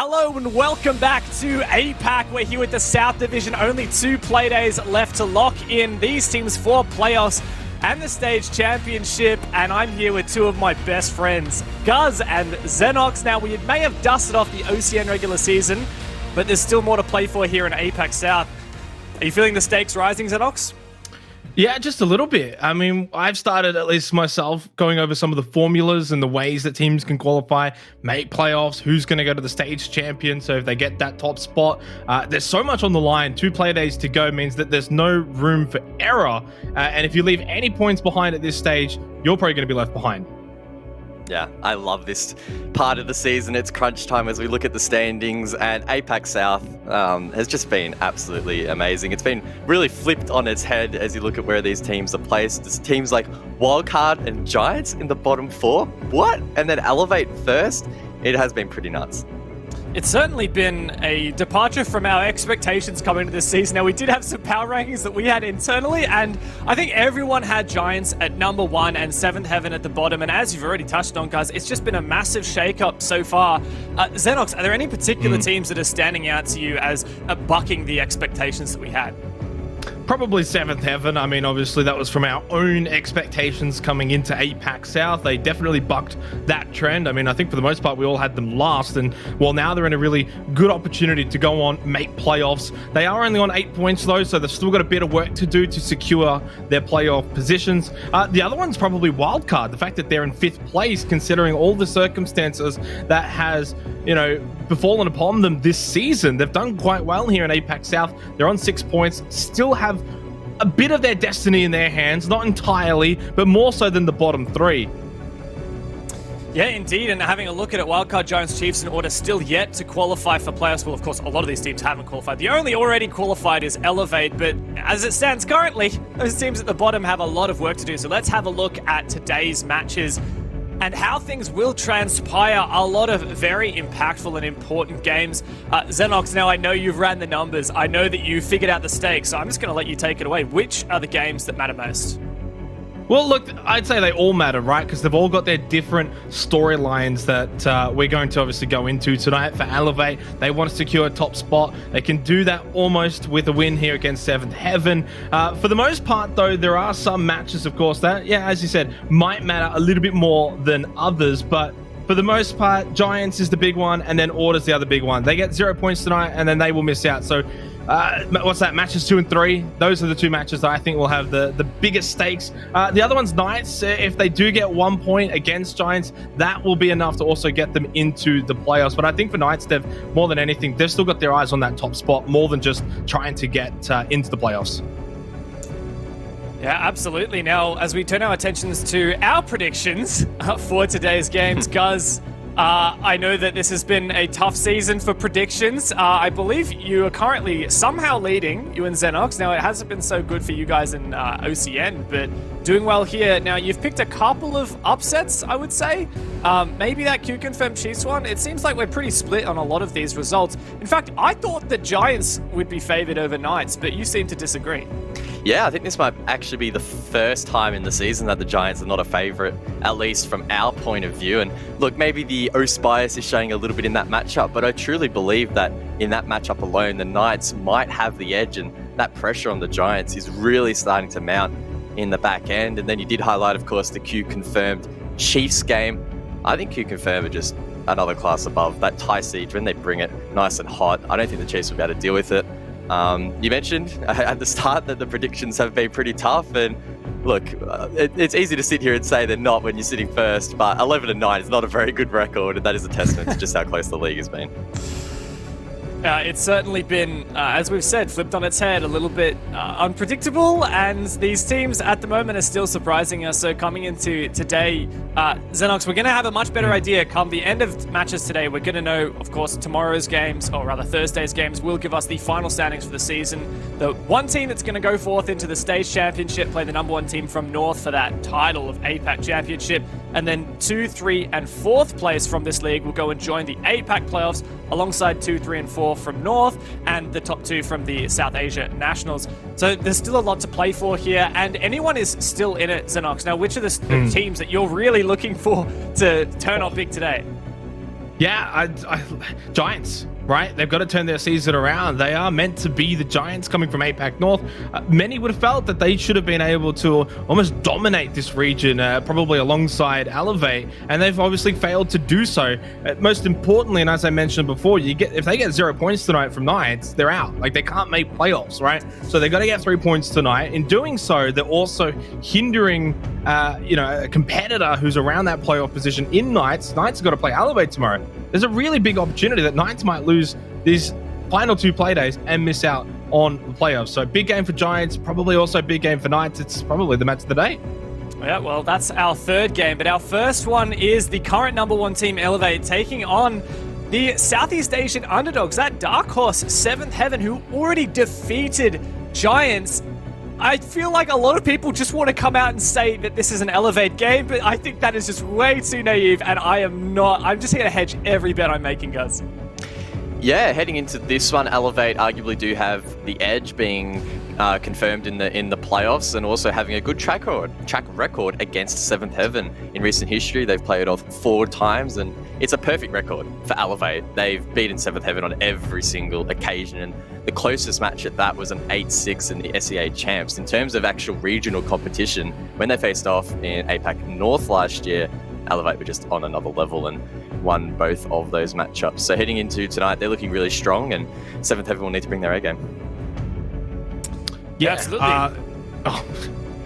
Hello and welcome back to APAC. We're here with the South Division. Only 2 play days left to lock in these teams for playoffs and the stage championship. And I'm here with 2 of my best friends, Guz and Xenox. Now, we may have dusted off the OCN regular season, but there's still more to play for here in APAC South. Are you feeling the stakes rising, Xenox? Yeah, just a little bit. I mean, I've started, at least myself, going over some of the formulas and the ways that teams can qualify, make playoffs, who's going to go to the stage champion. So if they get that top spot, there's so much on the line. 2 play days to go means that there's no room for error. And if you leave any points behind at this stage, you're probably going to be left behind. Yeah, I love this part of the season. It's crunch time as we look at the standings, and APAC South has just been absolutely amazing. It's been really flipped on its head as you look at where these teams are placed. There's teams like Wildcard and Giants in the bottom 4. What? And then Elevate first? It has been pretty nuts. It's certainly been a departure from our expectations coming into this season. Now, we did have some power rankings that we had internally, and I think everyone had Giants at number 1 and 7th Heaven at the bottom. And as you've already touched on, guys, it's just been a massive shake-up so far. Xenox, are there any particular teams that are standing out to you as bucking the expectations that we had? Probably 7th Heaven. I mean, obviously that was from our own expectations coming into APAC South. They definitely bucked that trend. I mean, I think for the most part, we all had them last. And well, now they're in a really good opportunity to go on, make playoffs. They are only on 8 points though, so they've still got a bit of work to do to secure their playoff positions. The other one's probably Wildcard. The fact that they're in 5th place, considering all the circumstances that has, befallen upon them this season. They've done quite well here in APAC South. They're on 6 points, still have a bit of their destiny in their hands, not entirely, but more so than the bottom 3. Yeah, indeed, and having a look at it, Wildcard, Giants, Chiefs in order still yet to qualify for playoffs. Well, of course, a lot of these teams haven't qualified. The only already qualified is Elevate, but as it stands currently, those teams at the bottom have a lot of work to do. So let's have a look at today's matches and how things will transpire. A lot of very impactful and important games. Xenox, now I know you've ran the numbers. I know that you figured out the stakes, so I'm just going to let you take it away. Which are the games that matter most? Well, look, I'd say they all matter, right? Because they've all got their different storylines that we're going to obviously go into tonight. For Elevate, they want to secure a top spot. They can do that almost with a win here against 7th Heaven. For the most part, though, there are some matches, of course, that, yeah, as you said, might matter a little bit more than others. But for the most part, Giants is the big one, and then Order's the other big one. They get 0 points tonight, and then they will miss out. So what's that? Matches 2 and 3. Those are the 2 matches that I think will have the biggest stakes. The other one's Knights. If they do get 1 point against Giants, that will be enough to also get them into the playoffs. But I think for Knights, more than anything, they've still got their eyes on that top spot more than just trying to get into the playoffs. Yeah, absolutely. Now, as we turn our attentions to our predictions for today's games, Guz, I know that this has been a tough season for predictions. I believe you are currently somehow leading, you and Xenox. Now, it hasn't been so good for you guys in OCN, but doing well here. Now, you've picked a couple of upsets, I would say. Maybe that Q-Confirmed Chiefs one. It seems like we're pretty split on a lot of these results. In fact, I thought the Giants would be favored over Knights, but you seem to disagree. Yeah, I think this might actually be the first time in the season that the Giants are not a favourite, at least from our point of view. And look, maybe the OS bias is showing a little bit in that matchup, but I truly believe that in that matchup alone, the Knights might have the edge, and that pressure on the Giants is really starting to mount in the back end. And then you did highlight, of course, the Q-Confirmed Chiefs game. I think Q-Confirmed are just another class above. That tie siege, when they bring it nice and hot, I don't think the Chiefs will be able to deal with it. You mentioned at the start that the predictions have been pretty tough, and look, it's easy to sit here and say they're not when you're sitting first, but 11-9 is not a very good record, and that is a testament to just how close the league has been. It's certainly been, as we've said, flipped on its head, a little bit unpredictable, and these teams at the moment are still surprising us. So coming into today, Xenox, we're going to have a much better idea come the end of matches today. We're going to know, of course, tomorrow's games, or rather Thursday's games, will give us the final standings for the season. The one team that's going to go forth into the stage championship, play the number 1 team from North for that title of APAC championship, and then 2, 3, and 4th place from this league will go and join the APAC playoffs alongside 2, 3, and 4 from North, and the top 2 from the South Asia Nationals. So there's still a lot to play for here, and anyone is still in it, Xenox. Now, which are the teams that you're really looking for to turn up big today? Yeah, Giants, right? They've got to turn their season around. They are meant to be the Giants coming from APAC North. Many would have felt that they should have been able to almost dominate this region, probably alongside Elevate, and they've obviously failed to do so. Most importantly, and as I mentioned before, if they get 0 points tonight from Knights, they're out. Like, they can't make playoffs, right? So they got to get 3 points tonight. In doing so, they're also hindering, a competitor who's around that playoff position in Knights. Knights have got to play Elevate tomorrow. There's a really big opportunity that Knights might lose these final 2 play days and miss out on the playoffs. So big game for Giants, probably also a big game for Knights. It's probably the match of the day. Yeah, well, that's our third game, but our first one is the current #1 team Elevate taking on the Southeast Asian underdogs, that dark horse 7th Heaven, who already defeated Giants. I feel like a lot of people just want to come out and say that this is an Elevate game, but I think that is just way too naive, and I am not. I'm just here to hedge every bet I'm making, guys. Yeah, heading into this one, Elevate arguably do have the edge, being confirmed in the playoffs, and also having a good track record against 7th Heaven in recent history. They've played off 4 times, and it's a perfect record for Elevate. They've beaten 7th Heaven on every single occasion, and the closest match at that was an 8-6 in the SEA Champs. In terms of actual regional competition, when they faced off in APAC North last year, Elevate were just on another level and won both of those matchups. So heading into tonight, they're looking really strong, and 7th Heaven will need to bring their A game. Yeah, absolutely.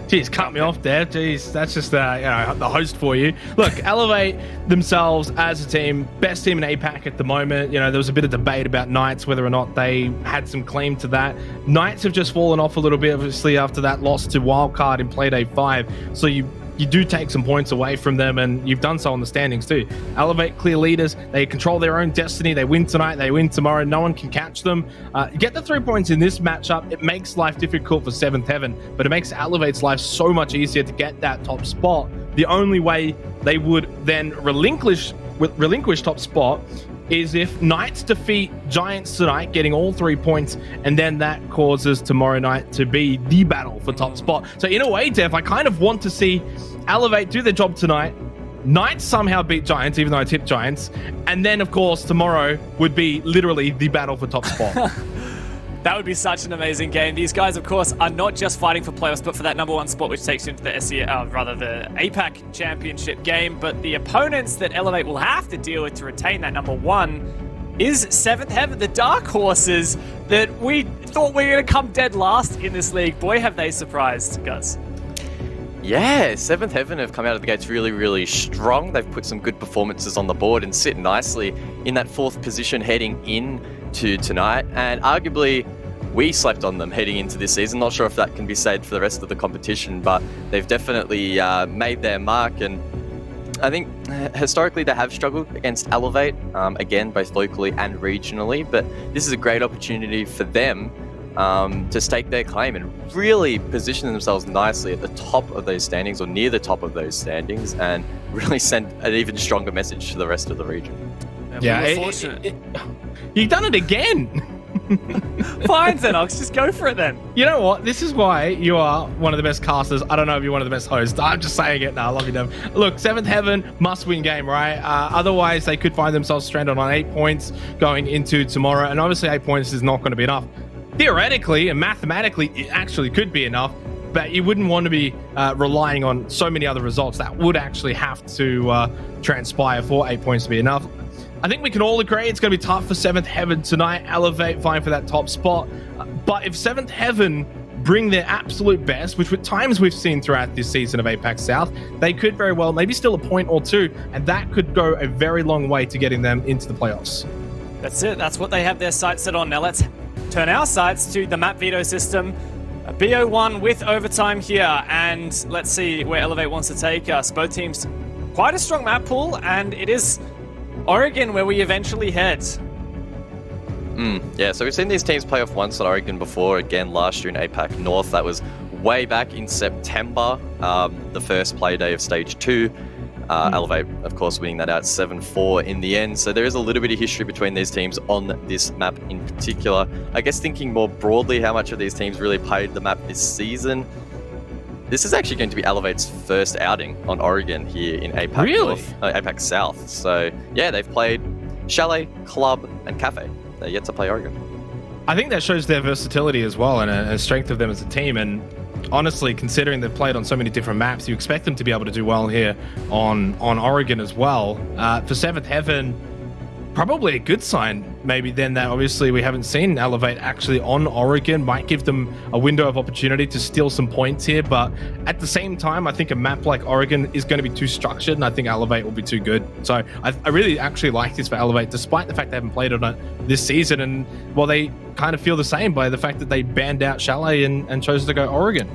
Geez, cut me off there. Geez, that's just the host for you. Look, Elevate themselves as a team, best team in APAC at the moment. There was a bit of debate about Knights, whether or not they had some claim to that. Knights have just fallen off a little bit, obviously, after that loss to Wildcard in Playday 5. So you do take some points away from them, and you've done so on the standings too. Elevate, clear leaders. They control their own destiny. They win tonight. They win tomorrow. No one can catch them. Get the 3 points in this matchup. It makes life difficult for 7th Heaven, but it makes Elevate's life so much easier to get that top spot. The only way they would then relinquish top spot is if Knights defeat Giants tonight, getting all 3 points, and then that causes tomorrow night to be the battle for top spot. So in a way, Dev, I kind of want to see Elevate do their job tonight, Knights somehow beat Giants, even though I tipped Giants, and then, of course, tomorrow would be literally the battle for top spot. That would be such an amazing game. These guys, of course, are not just fighting for playoffs, but for that #1 spot, which takes you into the the APAC Championship game. But the opponents that Elevate will have to deal with to retain that #1 is 7th Heaven, the dark horses that we thought we were going to come dead last in this league. Boy, have they surprised, Gus. Yeah, 7th Heaven have come out of the gates really, really strong. They've put some good performances on the board and sit nicely in that 4th position heading into tonight. And arguably, we slept on them heading into this season. Not sure if that can be said for the rest of the competition, but they've definitely made their mark. And I think historically they have struggled against Elevate, again, both locally and regionally. But this is a great opportunity for them to stake their claim and really position themselves nicely at the top of those standings, or near the top of those standings, and really send an even stronger message to the rest of the region. Yeah, you've done it again. Fine, Xenox, just go for it then. You know what? This is why you are one of the best casters. I don't know if you're one of the best hosts. I'm just saying it now. I love you, Dev. Look, 7th Heaven must-win game, right? Otherwise, they could find themselves stranded on 8 points going into tomorrow, and obviously 8 points is not going to be enough. Theoretically and mathematically, it actually could be enough, but you wouldn't want to be relying on so many other results that would actually have to transpire for 8 points to be enough. I think we can all agree it's going to be tough for 7th Heaven tonight. Elevate vying for that top spot. But if 7th Heaven bring their absolute best, which at times we've seen throughout this season of APAC South, they could very well maybe still a point or two, and that could go a very long way to getting them into the playoffs. That's it. That's what they have their sights set on. Now let's turn our sights to the map veto system. A BO1 with overtime here, and let's see where Elevate wants to take us. Both teams quite a strong map pool, and it is Oregon where we eventually head. Yeah, so we've seen these teams play off once at Oregon before, again last year in APAC North. That was way back in September, the first play day of Stage 2. Elevate, of course, winning that out 7-4 in the end. So there is a little bit of history between these teams on this map in particular. I guess thinking more broadly how much of these teams really played the map this season, this is actually going to be Elevate's first outing on Oregon here in APAC North, APAC South. So yeah, they've played Chalet, Club, and Cafe. They're yet to play Oregon. I think that shows their versatility as well and a strength of them as a team. And honestly, considering they've played on so many different maps, you expect them to be able to do well here on Oregon as well. For Seventh Heaven, probably a good sign maybe then that obviously we haven't seen Elevate actually on Oregon. Might give them a window of opportunity to steal some points here, but at the same time I think a map like Oregon is going to be too structured and I think Elevate will be too good. So I really actually like this for Elevate despite the fact they haven't played on it this season, and well, they kind of feel the same by the fact that they banned out Chalet and chose to go Oregon.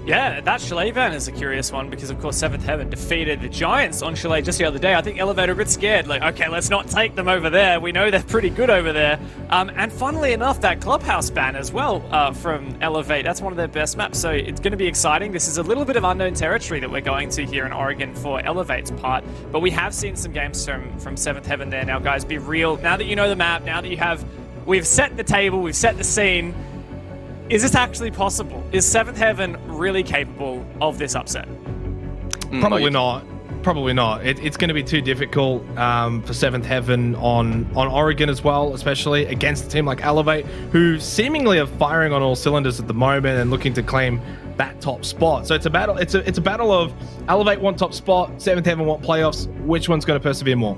Yeah, that Chalet ban is a curious one because, of course, Seventh Heaven defeated the Giants on Chalet just the other day. I think Elevate are a bit scared. Like, okay, let's not take them over there. We know they're pretty good over there. And funnily enough, that Clubhouse ban as well from Elevate, that's one of their best maps. So it's going to be exciting. This is a little bit of unknown territory that we're going to here in Oregon for Elevate's part. But we have seen some games from Seventh Heaven there. Now, guys, be real. Now that you know the map, now that we've set the table, we've set the scene. Is this actually possible? Is Seventh Heaven really capable of this upset? Probably not. Probably not. It's going to be too difficult for Seventh Heaven on Oregon as well, especially against a team like Elevate, who seemingly are firing on all cylinders at the moment and looking to claim that top spot. So it's a battle. It's a battle of Elevate want top spot, Seventh Heaven want playoffs. Which one's going to persevere more?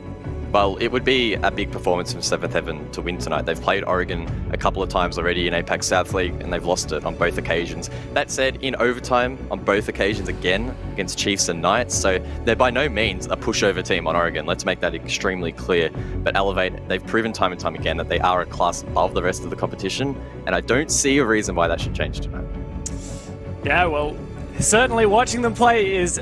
Well, it would be a big performance from Seventh Heaven to win tonight. They've played Oregon a couple of times already in APAC South League, and they've lost it on both occasions. That said, in overtime on both occasions again against Chiefs and Knights, so they're by no means a pushover team on Oregon. Let's make that extremely clear. But Elevate, they've proven time and time again that they are a class above the rest of the competition, and I don't see a reason why that should change tonight. Yeah, well, certainly watching them play is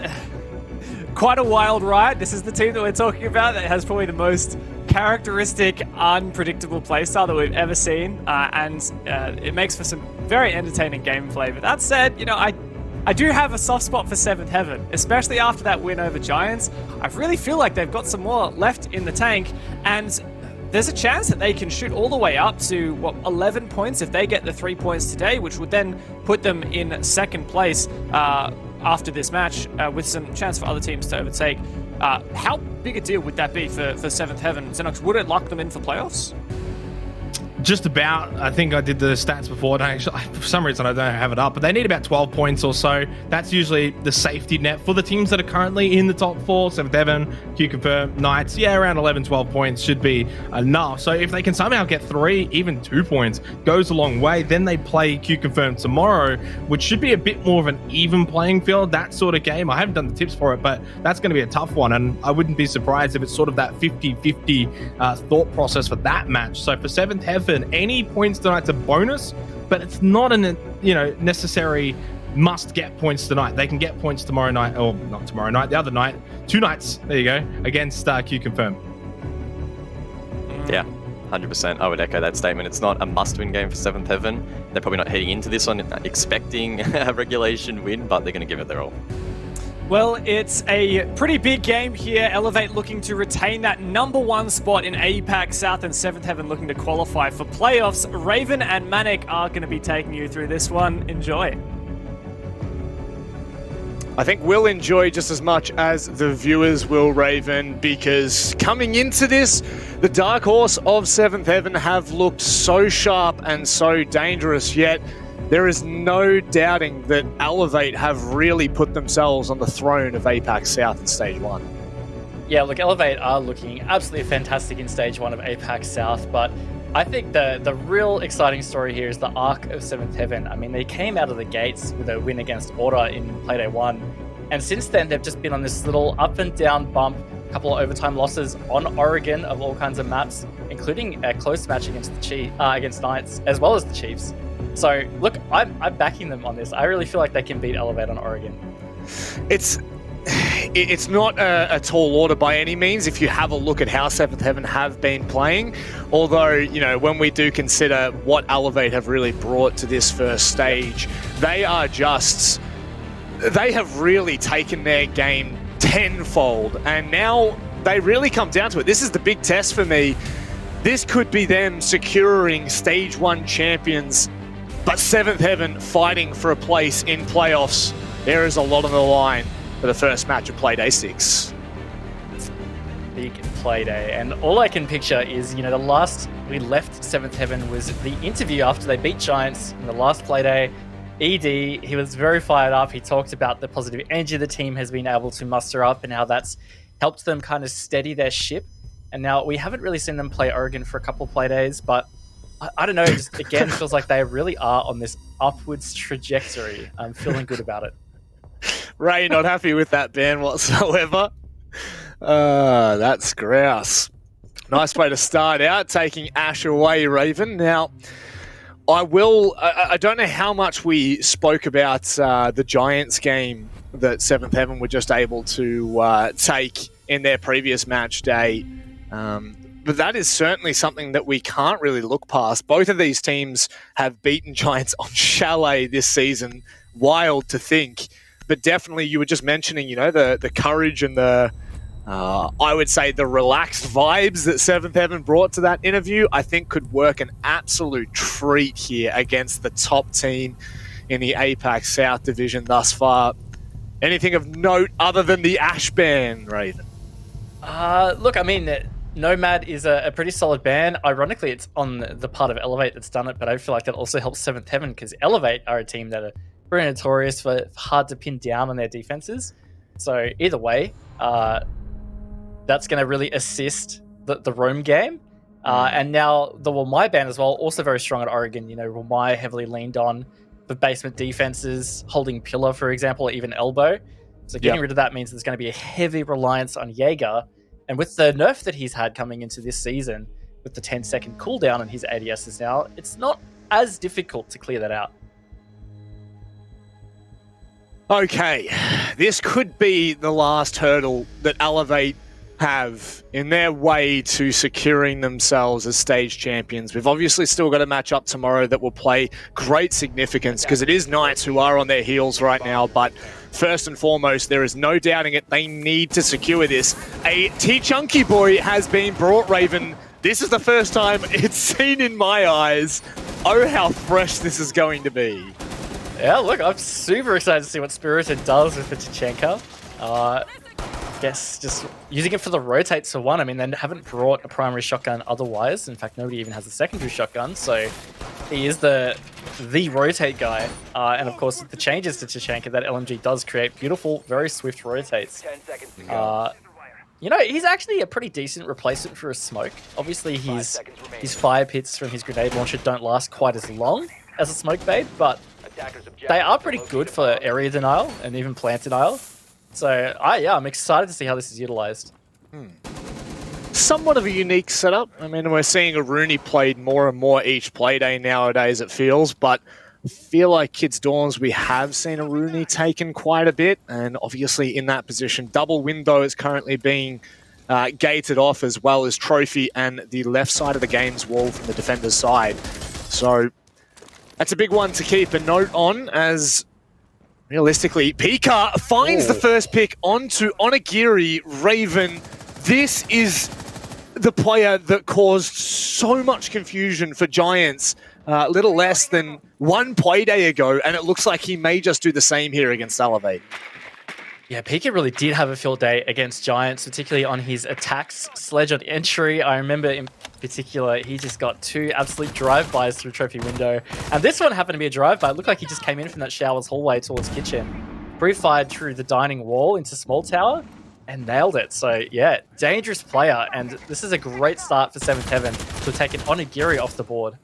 quite a wild ride. This is the team that we're talking about that has probably the most characteristic, unpredictable playstyle that we've ever seen, and it makes for some very entertaining gameplay. But that said, you know, I do have a soft spot for Seventh Heaven, especially after that win over Giants. I really feel like they've got some more left in the tank, and there's a chance that they can shoot all the way up to, 11 points if they get the 3 points today, which would then put them in second place after this match, with some chance for other teams to overtake. How big a deal would that be for Seventh Heaven? Xenox, would it lock them in for playoffs? Just about. I think I did the stats before. For some reason, I don't have it up, but they need about 12 points or so. That's usually the safety net for the teams that are currently in the top four. Seventh Heaven, Q Confirm, Knights. Yeah, around 11, 12 points should be enough. So if they can somehow get 3, even 2 points, goes a long way. Then they play Q Confirm tomorrow, which should be a bit more of an even playing field, that sort of game. I haven't done the tips for it, but that's going to be a tough one. And I wouldn't be surprised if it's sort of that 50-50 thought process for that match. So for Seventh Heaven, any points tonight's a bonus, but it's not an necessary must get points tonight. They can get points tomorrow night, or not tomorrow night, the other night, 2 nights, there you go, against Q Confirm. Yeah, 100%. I would echo that statement. It's not a must-win game for Seventh Heaven. They're probably not heading into this one expecting a regulation win, but they're going to give it their all. Well, it's a pretty big game here. Elevate looking to retain that #1 spot in APAC South, and Seventh Heaven looking to qualify for playoffs. Raven and Manic are going to be taking you through this one. Enjoy. I think we'll enjoy just as much as the viewers will, Raven, because coming into this, the Dark Horse of Seventh Heaven have looked so sharp and so dangerous, yet there is no doubting that Elevate have really put themselves on the throne of APAC South in Stage 1. Yeah, look, Elevate are looking absolutely fantastic in Stage 1 of APAC South, but I think the real exciting story here is the arc of Seventh Heaven. I mean, they came out of the gates with a win against Order in Playday 1, and since then they've just been on this little up and down bump, a couple of overtime losses on Oregon of all kinds of maps, including a close match against against Knights, as well as the Chiefs. So, look, I'm backing them on this. I really feel like they can beat Elevate on Oregon. It's not a tall order by any means if you have a look at how Seventh Heaven have been playing. Although, you know, when we do consider what Elevate have really brought to this first stage, they have really taken their game tenfold. And now they really come down to it. This is the big test for me. This could be them securing Stage 1 champions, but Seventh Heaven fighting for a place in playoffs. There is a lot on the line for the first match of Playday 6. Big Playday, and all I can picture is, the last we left Seventh Heaven was the interview after they beat Giants in the last Playday. ED, he was very fired up. He talked about the positive energy the team has been able to muster up and how that's helped them kind of steady their ship. And now we haven't really seen them play Oregon for a couple of Playdays, but I don't know, it just again feels like they really are on this upwards trajectory. I'm feeling good about it. Ray, not happy with that ban whatsoever. That's grouse. Nice way to start out, taking Ash away, Raven. Now, I don't know how much we spoke about the Giants game that Seventh Heaven were just able to take in their previous match day. But that is certainly something that we can't really look past. Both of these teams have beaten Giants on Chalet this season. Wild to think. But definitely, you were just mentioning, the courage and I would say the relaxed vibes that Seventh Heaven brought to that interview, I think could work an absolute treat here against the top team in the APAC South Division thus far. Anything of note other than the Ash ban, Raven? Look, I mean, Nomad is a pretty solid ban. Ironically, it's on the part of Elevate that's done it, but I feel like that also helps Seventh Heaven because Elevate are a team that are pretty notorious for hard to pin down on their defenses. So either way, that's going to really assist the roam game. And now the Wamai ban as well, also very strong at Oregon. Wamai heavily leaned on for basement defenses, holding pillar, for example, or even elbow. So getting rid of that means there's going to be a heavy reliance on Jaeger. And with the nerf that he's had coming into this season, with the 10-second cooldown on his ADSs now, it's not as difficult to clear that out. Okay, this could be the last hurdle that Elevate have in their way to securing themselves as stage champions. We've obviously still got a match up tomorrow that will play great significance because it is Knights who are on their heels right now, but first and foremost, there is no doubting it. They need to secure this. A T-Chunky boy has been brought, Raven. This is the first time it's seen in my eyes. Oh, how fresh this is going to be. Yeah, look, I'm super excited to see what Spirited does with the Tachanka. Guess just using it for the rotates for one. I mean, they haven't brought a primary shotgun otherwise. In fact, nobody even has a secondary shotgun, so he is the rotate guy. And of course, with the changes to Tachanka, that LMG does create beautiful, very swift rotates. 10 seconds to go. He's actually a pretty decent replacement for a smoke. Obviously, his fire pits from his grenade launcher don't last quite as long as a smoke bait, but they are pretty good for area denial and even plant denial. So, I'm excited to see how this is utilized. Somewhat of a unique setup. I mean, we're seeing a Rooney played more and more each playday nowadays, it feels, but I feel like Kids Dawns, we have seen a Rooney taken quite a bit, and obviously in that position, double window is currently being gated off, as well as Trophy and the left side of the game's wall from the defender's side. So that's a big one to keep a note on, as realistically, Pika finds the first pick onto Onigiri. Raven, this is the player that caused so much confusion for Giants little less than one playday ago, and it looks like he may just do the same here against Elevate. Yeah, Pika really did have a field day against Giants, particularly on his attacks. Sledge on entry, I remember in particular, he just got 2 absolute drive-bys through Trophy window. And this one happened to be a drive-by. It looked like he just came in from that shower's hallway towards kitchen. Pre-fired through the dining wall into small tower and nailed it. So yeah, dangerous player. And this is a great start for 7th Heaven to have taken Onigiri off the board.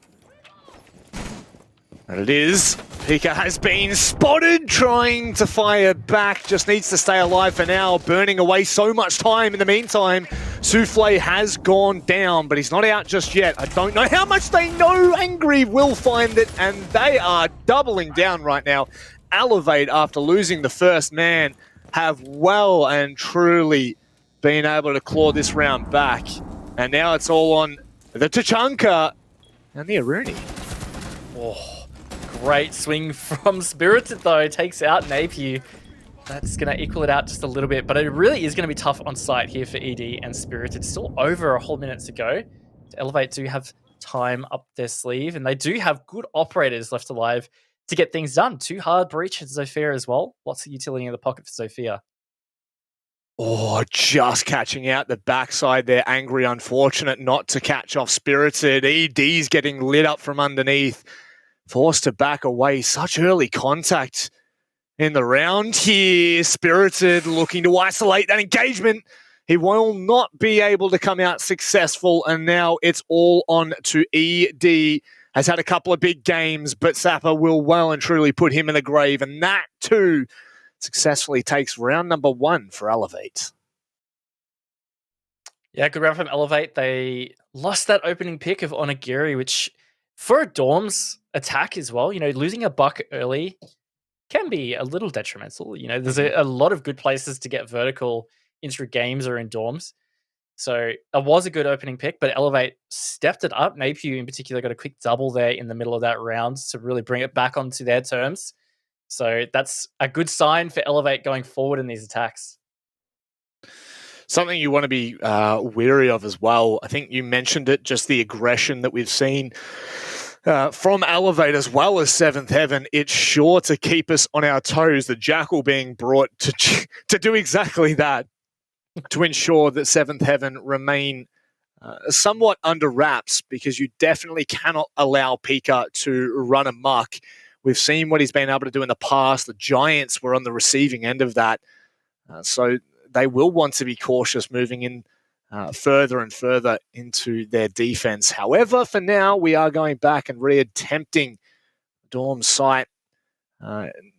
And it is. Pika has been spotted trying to fire back. Just needs to stay alive for now. Burning away so much time. In the meantime, Souffle has gone down, but he's not out just yet. I don't know how much they know. Angry will find it, and they are doubling down right now. Elevate, after losing the first man, have well and truly been able to claw this round back. And now it's all on the Tachanka and the Aruni. Oh. Great swing from Spirited, though. Takes out Napier. That's going to equal it out just a little bit, but it really is going to be tough on site here for ED and Spirited. Still over a whole minute to go. Elevate do have time up their sleeve, and they do have good operators left alive to get things done. 2 hard breach and Zofia as well. Lots of utility in the pocket for Zofia. Oh, just catching out the backside there. Angry, unfortunate not to catch off Spirited. ED's getting lit up from underneath. Forced to back away. Such early contact in the round here. Spirited looking to isolate that engagement. He will not be able to come out successful. And now it's all on to ED. Has had a couple of big games, but Sapper will well and truly put him in the grave. And that too successfully takes round number 1 for Elevate. Yeah, good round from Elevate. They lost that opening pick of Onigiri, which for a Dorms attack as well, losing a buck early can be a little detrimental. There's a lot of good places to get vertical into games or in Dorms. So it was a good opening pick, but Elevate stepped it up. Napier in particular got a quick double there in the middle of that round to really bring it back onto their terms. So that's a good sign for Elevate going forward in these attacks. Something you want to be wary of as well. I think you mentioned it, just the aggression that we've seen from Elevate as well as Seventh Heaven. It's sure to keep us on our toes. The Jackal being brought to do exactly that, to ensure that Seventh Heaven remain somewhat under wraps, because you definitely cannot allow Pika to run amok. We've seen what he's been able to do in the past. The Giants were on the receiving end of that. So they will want to be cautious moving in further and further into their defense. However, for now, we are going back and re-attempting Dorm's site.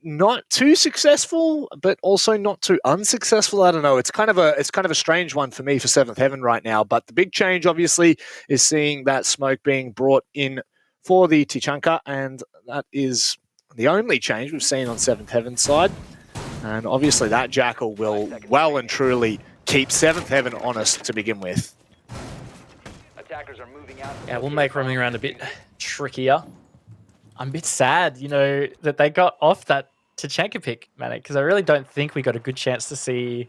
Not too successful, but also not too unsuccessful. I don't know. It's kind of a strange one for me for Seventh Heaven right now. But the big change, obviously, is seeing that smoke being brought in for the Tichanka, and that is the only change we've seen on Seventh Heaven's side. And obviously that Jackal will well and truly keep Seventh Heaven honest to begin with. Yeah, we'll make roaming around a bit trickier. I'm a bit sad, that they got off that Tichanka pick, Manic, because I really don't think we got a good chance to see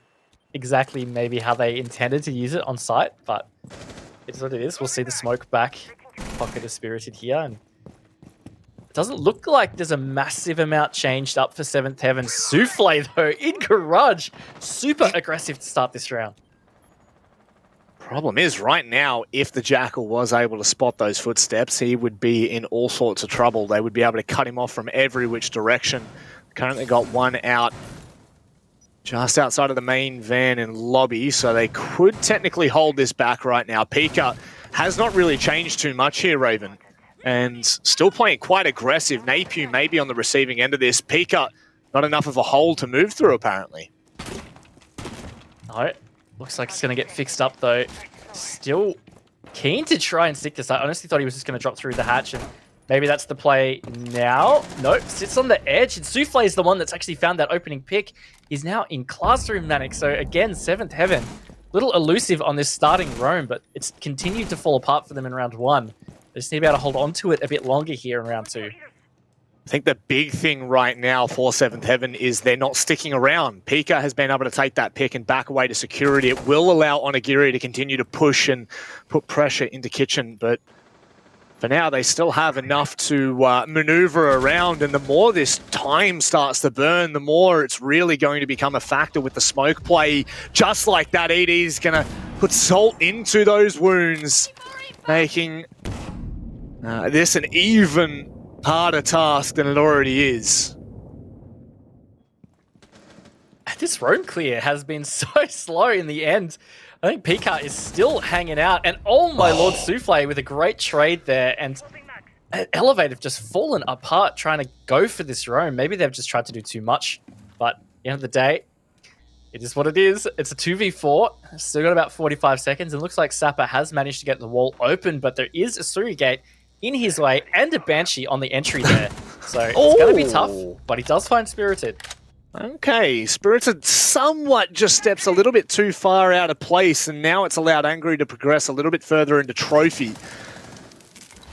exactly maybe how they intended to use it on site, but it's what it is. We'll see the smoke back. Pocket of Spirited here, and it doesn't look like there's a massive amount changed up for Seventh Heaven. Souffle, though, in Garage, super aggressive to start this round. Problem is, right now, if the Jackal was able to spot those footsteps, he would be in all sorts of trouble. They would be able to cut him off from every which direction. Currently got one out just outside of the main van and lobby, so they could technically hold this back right now. Pika has not really changed too much here, Raven, and still playing quite aggressive. Napier maybe on the receiving end of this. Pika, not enough of a hole to move through, apparently. No, looks like it's going to get fixed up, though. Still keen to try and stick this. I honestly thought he was just going to drop through the hatch, and maybe that's the play now. Nope, sits on the edge, and Souffle is the one that's actually found that opening pick. He's now in Classroom Manic, so again, Seventh Heaven. Little elusive on this starting roam, but it's continued to fall apart for them in round 1. They just need to be able to hold on to it a bit longer here in round 2. I think the big thing right now for Seventh Heaven is they're not sticking around. Pika has been able to take that pick and back away to security. It will allow Onigiri to continue to push and put pressure into Kitchen, but for now they still have enough to maneuver around, and the more this time starts to burn, the more it's really going to become a factor with the smoke play. Just like that, ED's going to put salt into those wounds, making this an even harder task than it already is. This roam clear has been so slow in the end. I think Pika is still hanging out, and oh my lord, Souffle with a great trade there, and Elevate have just fallen apart trying to go for this roam. Maybe they've just tried to do too much, but at the end of the day, it is what it is. It's a 2v4, still got about 45 seconds, and looks like Sapper has managed to get the wall open, but there is a Surrogate in his way and a Banshee on the entry there. So it's going to be tough, but he does find Spirited. Okay, Spirited somewhat just steps a little bit too far out of place, and now it's allowed Angry to progress a little bit further into Trophy.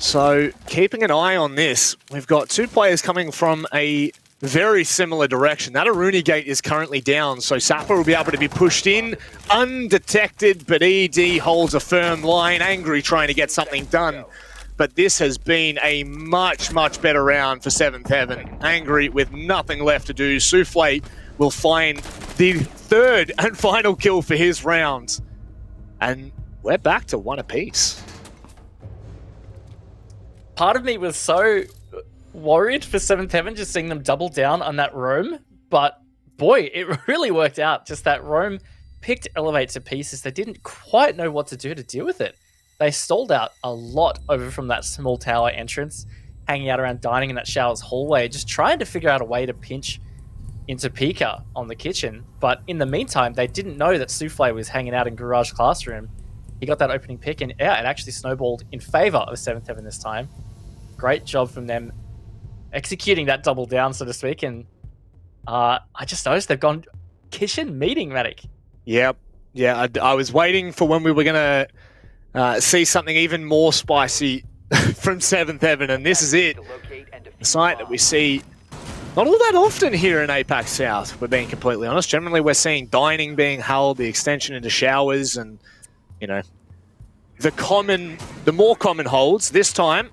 So, keeping an eye on this, we've got two players coming from a very similar direction. That Aruni gate is currently down, so Sapper will be able to be pushed in undetected, but ED holds a firm line. Angry trying to get something done. But this has been a much, much better round for Seventh Heaven. Angry with nothing left to do. Souffle will find the third and final kill for his round. And we're back to one apiece. Part of me was so worried for 7th Heaven just seeing them double down on that roam, but boy, it really worked out. Just that roam picked Elevate to pieces. They didn't quite know what to do to deal with it. They stalled out a lot over from that small tower entrance, hanging out around dining in that shower's hallway, just trying to figure out a way to pinch into Pika on the kitchen. But in the meantime, they didn't know that Souffle was hanging out in Garage Classroom. He got that opening pick, and yeah, it actually snowballed in favor of 7th Heaven this time. Great job from them executing that double down, so to speak. And I just noticed they've gone kitchen meeting, Matic. Yep. Yeah, I was waiting for when we were going to see something even more spicy from 7th Heaven, and this is it. A sight that we see not all that often here in APAC South, we're being completely honest. Generally, we're seeing dining being held, the extension into showers, and, you know, the more common holds. This time,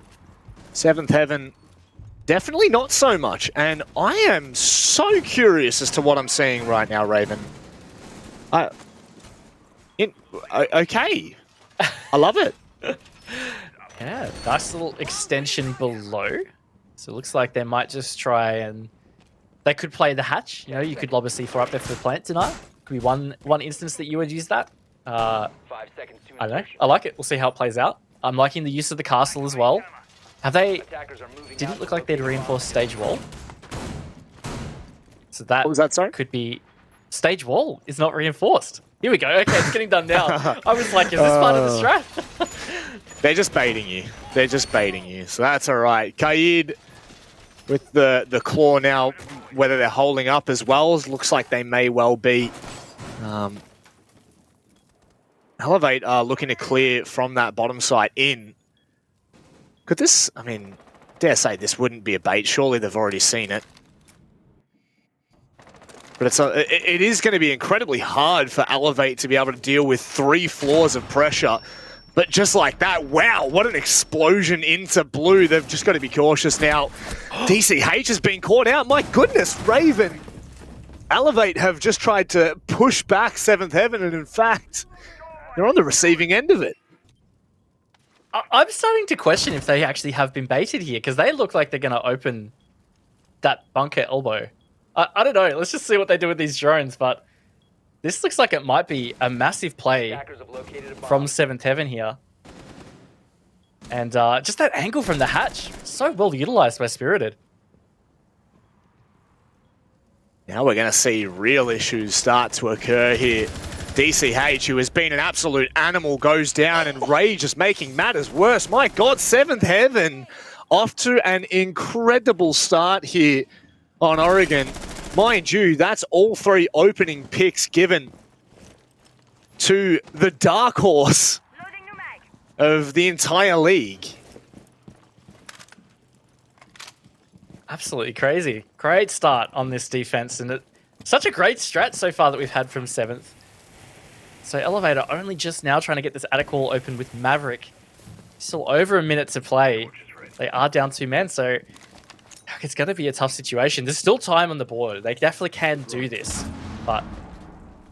7th Heaven, definitely not so much. And I am so curious as to what I'm seeing right now, Raven. Okay. I love it. Yeah, nice little extension below. So it looks like they might just try and... They could play the hatch. You know, you could lob a C4 up there for the plant tonight. Could be one instance that you would use that. 5 seconds I don't know. I like it. We'll see how it plays out. I'm liking the use of the castle as well. Have they... Didn't look like they'd reinforced stage wall. So that, what was that, sorry? Could be... Stage wall is not reinforced. Here we go. Okay, it's getting done now. I was like, is this part of the strat? They're just baiting you. They're just baiting you. So that's all right. Kaid with the claw now, whether they're holding up as well, looks like they may well be. Elevate are looking to clear from that bottom side in. Could this, I mean, dare say this wouldn't be a bait. Surely they've already seen it. But it is going to be incredibly hard for Elevate to be able to deal with 3 floors of pressure. But just like that, wow, what an explosion into blue. They've just got to be cautious now. DCH has been caught out. My goodness, Raven. Elevate have just tried to push back 7th Heaven, and in fact, they're on the receiving end of it. I'm starting to question if they actually have been baited here, because they look like they're going to open that bunker elbow. I don't know. Let's just see what they do with these drones, but this looks like it might be a massive play from 7th Heaven here. And just that angle from the hatch, so well utilized by Spirited. Now we're going to see real issues start to occur here. DCH, who has been an absolute animal, goes down, and Rage is making matters worse. My God, 7th Heaven off to an incredible start here on Oregon. Mind you, that's all 3 opening picks given to the dark horse of the entire league. Absolutely crazy. Great start on this defense, and such a great strat so far that we've had from 7th. So Elevator only just now trying to get this attic wall open with Maverick. Still over a minute to play. They are down 2 men, so it's going to be a tough situation. There's still time on the board. They definitely can do this, but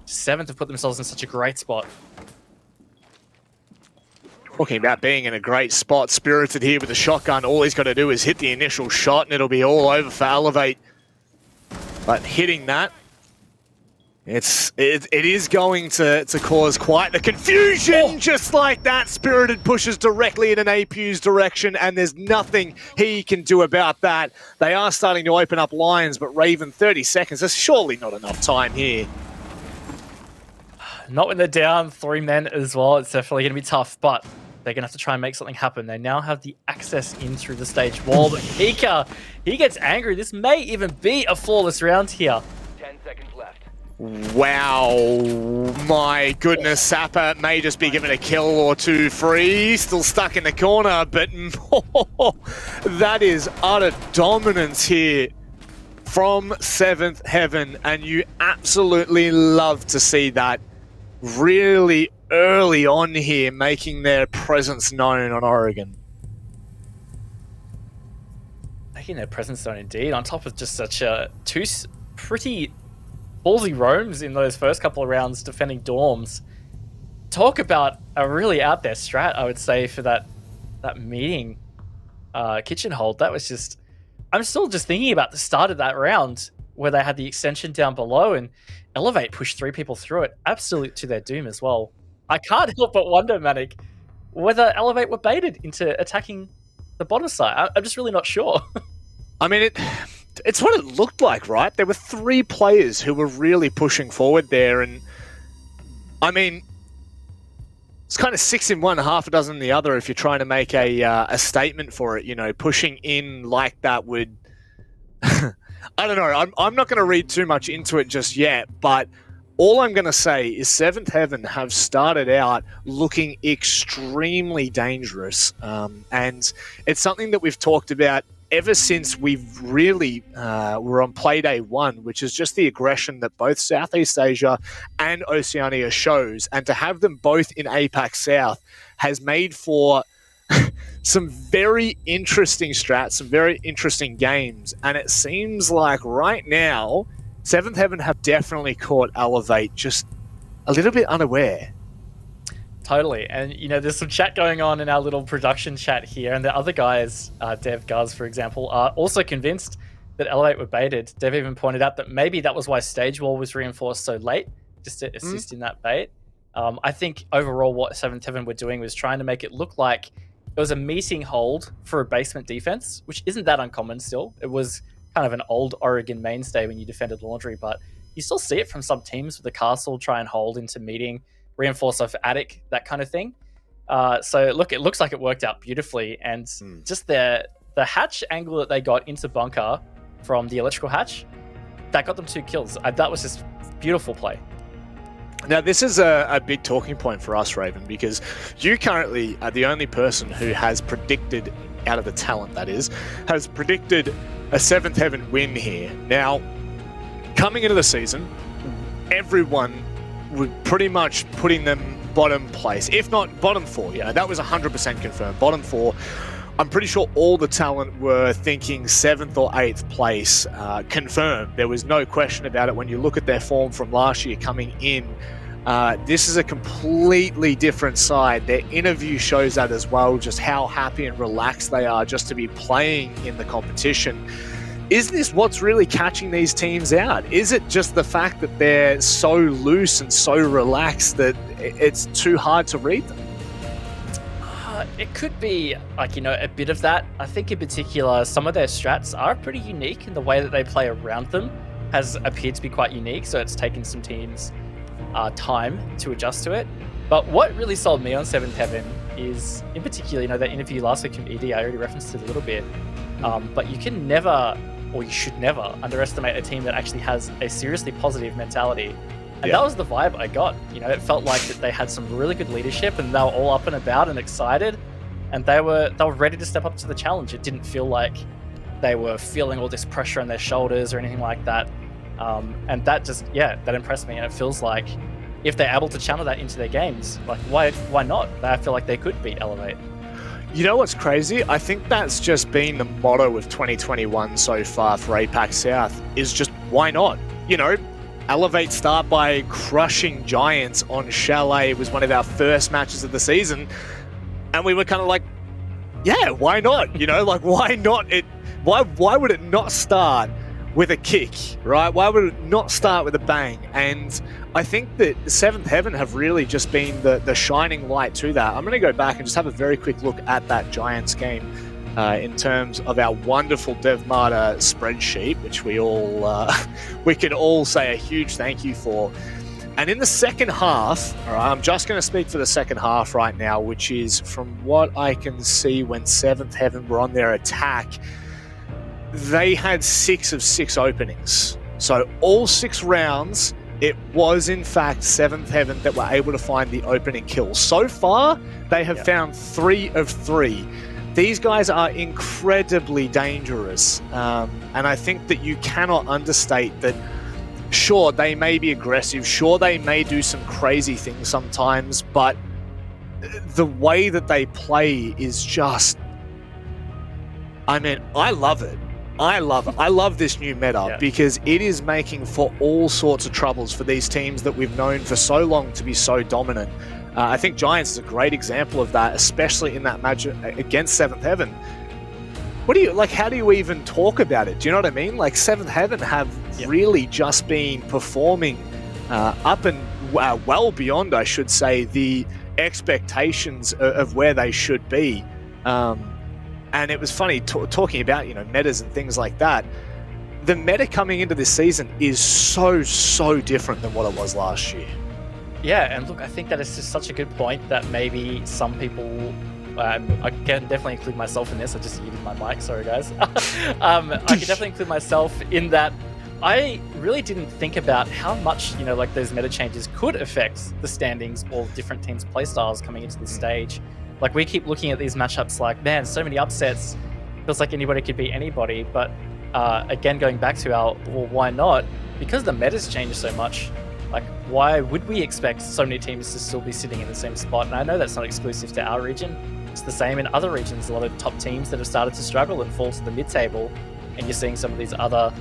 7th have put themselves in such a great spot. Talking about being in a great spot, Spirited here with the shotgun. All he's got to do is hit the initial shot, and it'll be all over for Elevate. But hitting that, it is going to cause quite the confusion. Just like that, Spirited pushes directly in an APU's direction, and there's nothing he can do about that. They are starting to open up lines, but Raven, 30 seconds. There's surely not enough time here. Not when they're down 3 men as well. It's definitely going to be tough, but they're going to have to try and make something happen. They now have the access in through the stage wall, but Pika, he gets angry. This may even be a flawless round here. 10 seconds left. Wow, my goodness, Sapper may just be given a kill or 2 free, still stuck in the corner, but that is utter dominance here from 7th Heaven, and you absolutely love to see that really early on here, making their presence known on Oregon. Making their presence known indeed, on top of just such 2 pretty ballsy roams in those first couple of rounds defending dorms. Talk about a really out there strat, I would say, for that meeting kitchen hold. That was just... I'm still just thinking about the start of that round where they had the extension down below and Elevate pushed 3 people through it, absolute to their doom as well. I can't help but wonder, Manic, whether Elevate were baited into attacking the bottom side. I'm just really not sure. I mean, it's what it looked like, right? There were 3 players who were really pushing forward there, and I mean, it's kind of 6 in one, half a dozen in the other. If you're trying to make a statement for it, you know, pushing in like that would, I don't know. I'm not going to read too much into it just yet, but all I'm going to say is Seventh Heaven have started out looking extremely dangerous, and it's something that we've talked about ever since we've really were on Playday 1, which is just the aggression that both Southeast Asia and Oceania shows, and to have them both in APAC South has made for some very interesting strats, some very interesting games, and it seems like right now Seventh Heaven have definitely caught Elevate just a little bit unaware. Totally. And, you know, there's some chat going on in our little production chat here, and the other guys, Dev, Guz, for example, are also convinced that Elevate were baited. Dev even pointed out that maybe that was why Stage Wall was reinforced so late, just to assist in that bait. I think overall what Seventh Heaven were doing was trying to make it look like it was a meeting hold for a basement defense, which isn't that uncommon still. It was kind of an old Oregon mainstay when you defended Laundry, but you still see it from some teams with the castle try and hold into meeting, reinforce off attic, that kind of thing. So look, it looks like it worked out beautifully, and just the hatch angle that they got into bunker from the electrical hatch, that got them 2 kills. That was just beautiful play. Now, this is a big talking point for us, Raven, because you currently are the only person who has predicted, out of the talent that is, has predicted a Seventh Heaven win here. Now, coming into the season, everyone would pretty much putting them bottom place, if not bottom 4. You know, that was 100% confirmed. Bottom 4. I'm pretty sure all the talent were thinking 7th or 8th place, confirmed. There was no question about it when you look at their form from last year coming in. This is a completely different side. Their interview shows that as well, just how happy and relaxed they are just to be playing in the competition. Is this what's really catching these teams out? Is it just the fact that they're so loose and so relaxed that it's too hard to read them? It could be, like, you know, a bit of that. I think in particular, some of their strats are pretty unique, and the way that they play around them has appeared to be quite unique, so it's taken some teams time to adjust to it. But what really sold me on Seventh Heaven is, in particular, you know, that interview last week from ED, I already referenced it a little bit, but you can never, or you should never, underestimate a team that actually has a seriously positive mentality. And that was the vibe I got. You know, it felt like that they had some really good leadership, and they were all up and about and excited, and they were ready to step up to the challenge. It didn't feel like they were feeling all this pressure on their shoulders or anything like that. And that just, that impressed me. And it feels like if they're able to channel that into their games, like why not? I feel like they could beat Elevate. You know what's crazy? I think that's just been the motto of 2021 so far for APAC South, is just why not? You know, Elevate start by crushing Giants on Chalet. It was one of our first matches of the season, and we were kind of like, yeah, why not? You know, like, why not? Why would it not start with a kick, right? Why would it not start with a bang? And I think that Seventh Heaven have really just been the shining light to that. I'm going to go back and just have a very quick look at that Giants game in terms of our wonderful DevMata spreadsheet, which we can all say a huge thank you for. And in the second half, all right, I'm just going to speak for the second half right now, which is from what I can see when Seventh Heaven were on their attack, they had 6 of 6 openings. So all 6 rounds, it was in fact Seventh Heaven that were able to find the opening kill. So far, they have found 3 of 3. These guys are incredibly dangerous. And I think that you cannot understate that. Sure, they may be aggressive. Sure, they may do some crazy things sometimes, but the way that they play is just, I mean, I love it. I love it. I love this new meta because it is making for all sorts of troubles for these teams that we've known for so long to be so dominant. I think Giants is a great example of that, especially in that match against Seventh Heaven. What do you like? How do you even talk about it? Do you know what I mean? Like Seventh Heaven have really just been performing up and well beyond, I should say, the expectations of where they should be. And it was funny talking about, metas and things like that. The meta coming into this season is so different than what it was last year. Yeah, and look, I think that is just such a good point that maybe some people, I can definitely include myself in this. I just muted my mic, sorry guys. I can definitely include myself in that. I really didn't think about how much, like those meta changes could affect the standings or different teams' playstyles coming into this stage. Like we keep looking at these matchups like, man, so many upsets. Feels like anybody could beat anybody. But again, going back to our, well, why not? Because the meta's changed so much. Like, why would we expect so many teams to still be sitting in the same spot? And I know that's not exclusive to our region. It's the same in other regions. A lot of top teams that have started to struggle and fall to the mid-table. And you're seeing some of these other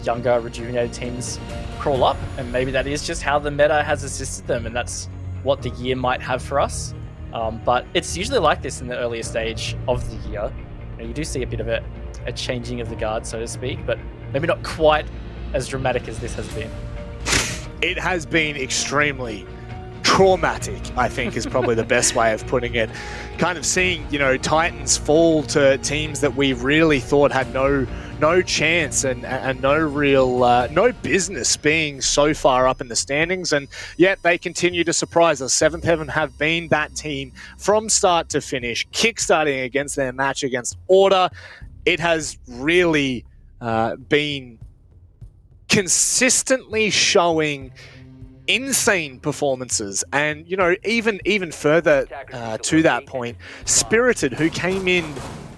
younger, rejuvenated teams crawl up. And maybe that is just how the meta has assisted them. And that's what the year might have for us. But it's usually like this in the earlier stage of the year. You do see a bit of a changing of the guard, so to speak, but maybe not quite as dramatic as this has been. It has been extremely traumatic, I think, is probably the best way of putting it. Kind of seeing, Titans fall to teams that we really thought had no chance and no real no business being so far up in the standings, and yet they continue to surprise us. Seventh Heaven have been that team from start to finish, kickstarting against their match against Order. It has really been consistently showing insane performances, and even further to that point, Spirited, who came in,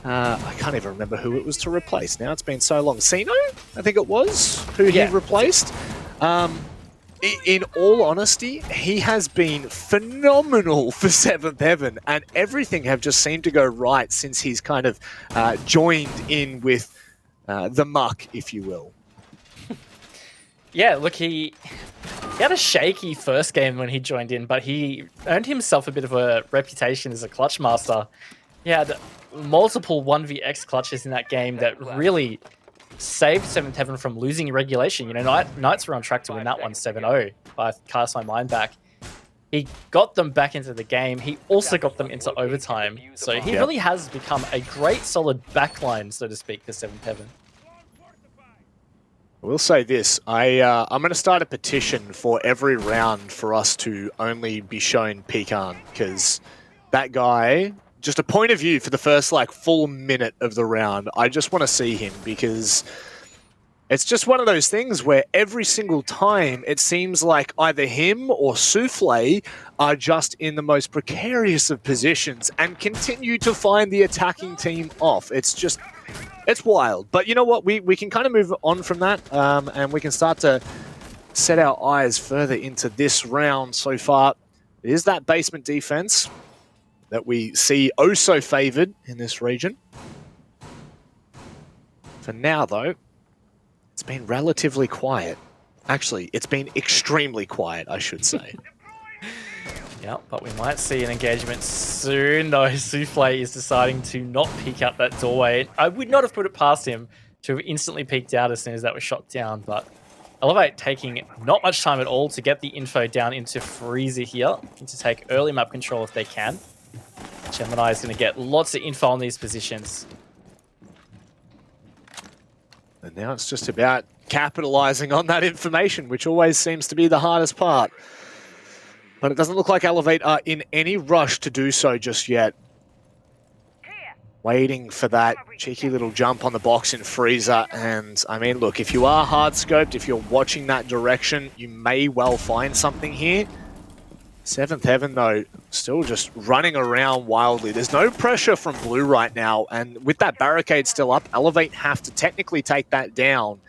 I can't even remember who it was to replace now, it's been so long. Sino, I think it was, who he replaced. In all honesty, he has been phenomenal for Seventh Heaven, and everything have just seemed to go right since he's kind of joined in with the muck, if you will. Yeah, look, he had a shaky first game when he joined in, but he earned himself a bit of a reputation as a clutch master. He had multiple 1vx clutches in that game that really saved Seventh Heaven from losing regulation. Knights were on track to win that one 7-0, if I cast my mind back. He got them back into the game. He also got them into overtime. So he really has become a great solid backline, so to speak, for Seventh Heaven. I will say this, I'm going to start a petition for every round for us to only be shown Pecan, because that guy, just a point of view for the first full minute of the round, I just want to see him, because it's just one of those things where every single time it seems like either him or Souffle are just in the most precarious of positions and continue to find the attacking team off. It's wild. But you know what? We can kind of move on from that, and we can start to set our eyes further into this round so far. It is that basement defense that we see oh so favored in this region. For now, though, it's been relatively quiet. Actually, it's been extremely quiet, I should say. Yeah, but we might see an engagement soon, though. Souffle is deciding to not peek out that doorway. I would not have put it past him to have instantly peeked out as soon as that was shot down, but Elevate taking not much time at all to get the info down into Freezer here, and to take early map control if they can. Gemini is going to get lots of info on these positions. And now it's just about capitalizing on that information, which always seems to be the hardest part. But it doesn't look like Elevate are in any rush to do so just yet. Waiting for that cheeky little jump on the box in Freezer. And I mean, look, if you are hard scoped, if you're watching that direction, you may well find something here. Seventh Heaven, though, still just running around wildly. There's no pressure from Blue right now. And with that barricade still up, Elevate have to technically take that down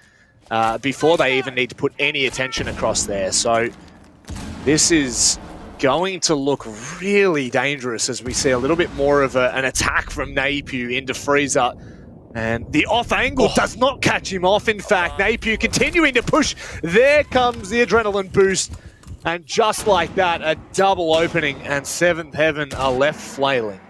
before they even need to put any attention across there. So this is going to look really dangerous as we see a little bit more of an attack from Naipu into Freezer. And the off angle does not catch him off. In fact, Napier continuing to push. There comes the adrenaline boost. And just like that, a double opening, and Seventh Heaven are left flailing.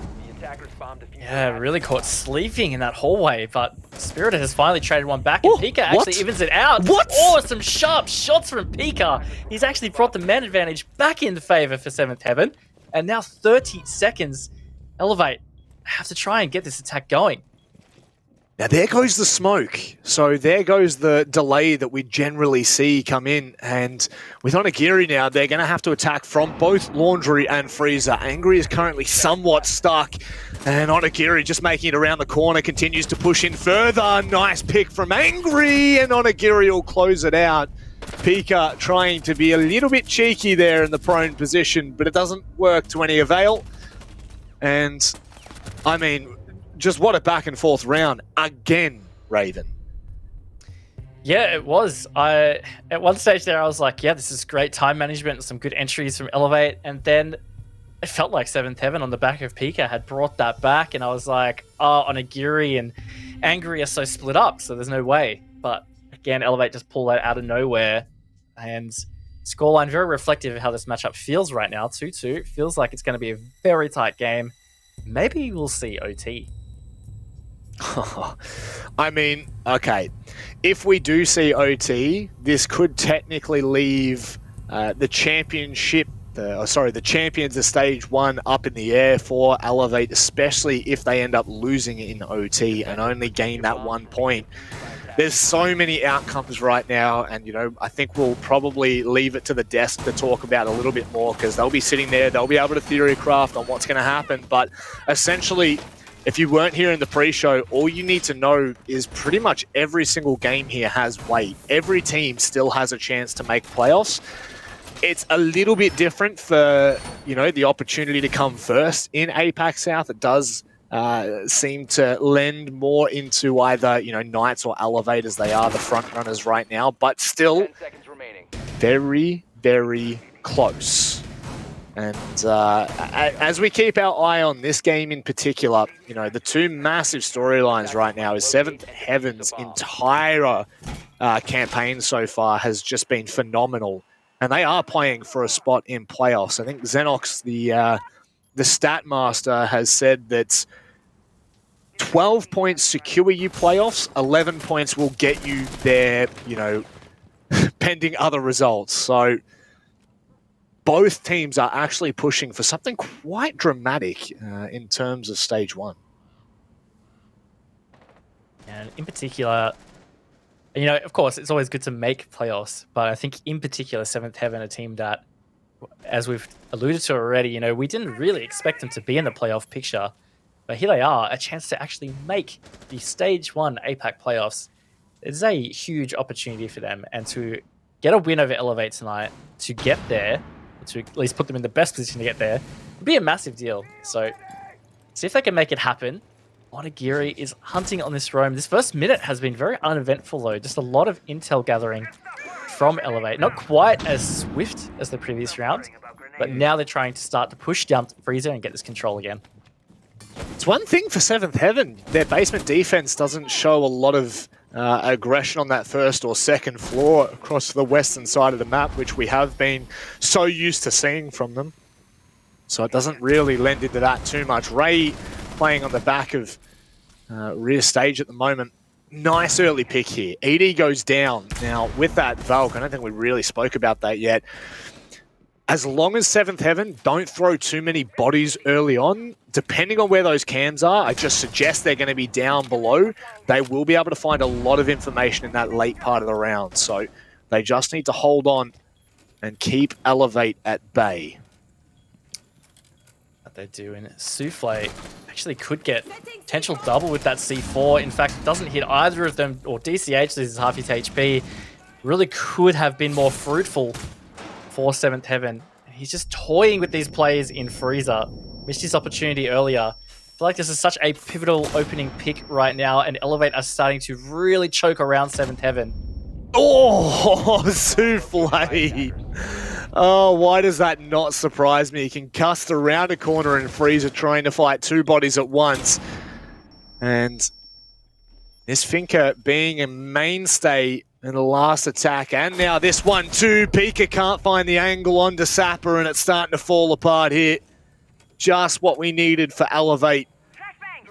Yeah, really caught sleeping in that hallway, but Spirit has finally traded one back, and Pika actually evens it out. What? Oh, some sharp shots from Pika. He's actually brought the man advantage back into favor for Seventh Heaven. And now 30 seconds. Elevate have to try and get this attack going. Now there goes the smoke. So there goes the delay that we generally see come in. And with Onigiri now, they're going to have to attack from both Laundry and Freezer. Angry is currently somewhat stuck. And Onigiri just making it around the corner, continues to push in further. Nice pick from Angry, and Onigiri will close it out. Pika trying to be a little bit cheeky there in the prone position, but it doesn't work to any avail. And, I mean, just what a back and forth round again, Raven. Yeah, it was. At one stage there, I was like, yeah, this is great time management, some good entries from Elevate, and then it felt like Seventh Heaven on the back of Pika had brought that back, and I was like, oh, Onigiri and Angry are so split up, so there's no way. But again, Elevate just pulled that out of nowhere, and scoreline very reflective of how this matchup feels right now. 2-2. Feels like it's going to be a very tight game. Maybe we'll see OT. I mean, okay, if we do see OT, this could technically leave the championship, the champions of stage 1 up in the air for Elevate, especially if they end up losing in OT and only gain that 1 point. There's so many outcomes right now, and you know, I think we'll probably leave it to the desk to talk about a little bit more, because they'll be sitting there, they'll be able to theory craft on what's going to happen. But essentially, if you weren't here in the pre-show, all you need to know is pretty much every single game here has weight. Every team still has a chance to make playoffs. It's a little bit different for, you know, the opportunity to come first in APAC South. It does seem to lend more into either, you know, Knights or Elevators. They are the front runners right now, but still very, very close. And as we keep our eye on this game in particular, you know, the two massive storylines right now is Seventh Heaven's entire campaign so far has just been phenomenal. And they are playing for a spot in playoffs. I think Xenox, the stat master, has said that 12 points secure you playoffs, 11 points will get you there, you know, pending other results. So both teams are actually pushing for something quite dramatic in terms of stage 1. And in particular, you know, of course, it's always good to make playoffs, but I think in particular, Seventh Heaven, a team that, as we've alluded to already, you know, we didn't really expect them to be in the playoff picture, but here they are, a chance to actually make the stage 1 APAC playoffs. It's a huge opportunity for them, and to get a win over Elevate tonight, to get there, to at least put them in the best position to get there, would be a massive deal. So, see if they can make it happen. Onigiri is hunting on this roam. This first minute has been very uneventful, though. Just a lot of intel gathering from Elevate. Not quite as swift as the previous round, but now they're trying to start to push down Freezer and get this control again. It's one thing for Seventh Heaven. Their basement defense doesn't show a lot of aggression on that first or second floor across the western side of the map, which we have been so used to seeing from them. So it doesn't really lend into that too much. Ray playing on the back of rear stage at the moment. Nice early pick here. ED goes down. Now, with that Valk, I don't think we really spoke about that yet. As long as Seventh Heaven don't throw too many bodies early on, depending on where those cams are, I just suggest they're going to be down below. They will be able to find a lot of information in that late part of the round. So they just need to hold on and keep Elevate at bay. What they do in Souffle actually could get potential double with that C4. In fact, it doesn't hit either of them, or DCH loses half his HP. Really could have been more fruitful for Seventh Heaven. He's just toying with these players in Freezer. Missed his opportunity earlier. I feel like this is such a pivotal opening pick right now, and Elevate are starting to really choke around Seventh Heaven. Oh, Souffle! Oh, why does that not surprise me? He can cast around a corner and Freezer trying to fight two bodies at once. And This Finker being a mainstay in the last attack, and now this one too. Pika can't find the angle onto Sapper, and it's starting to fall apart here. Just what we needed for Elevate.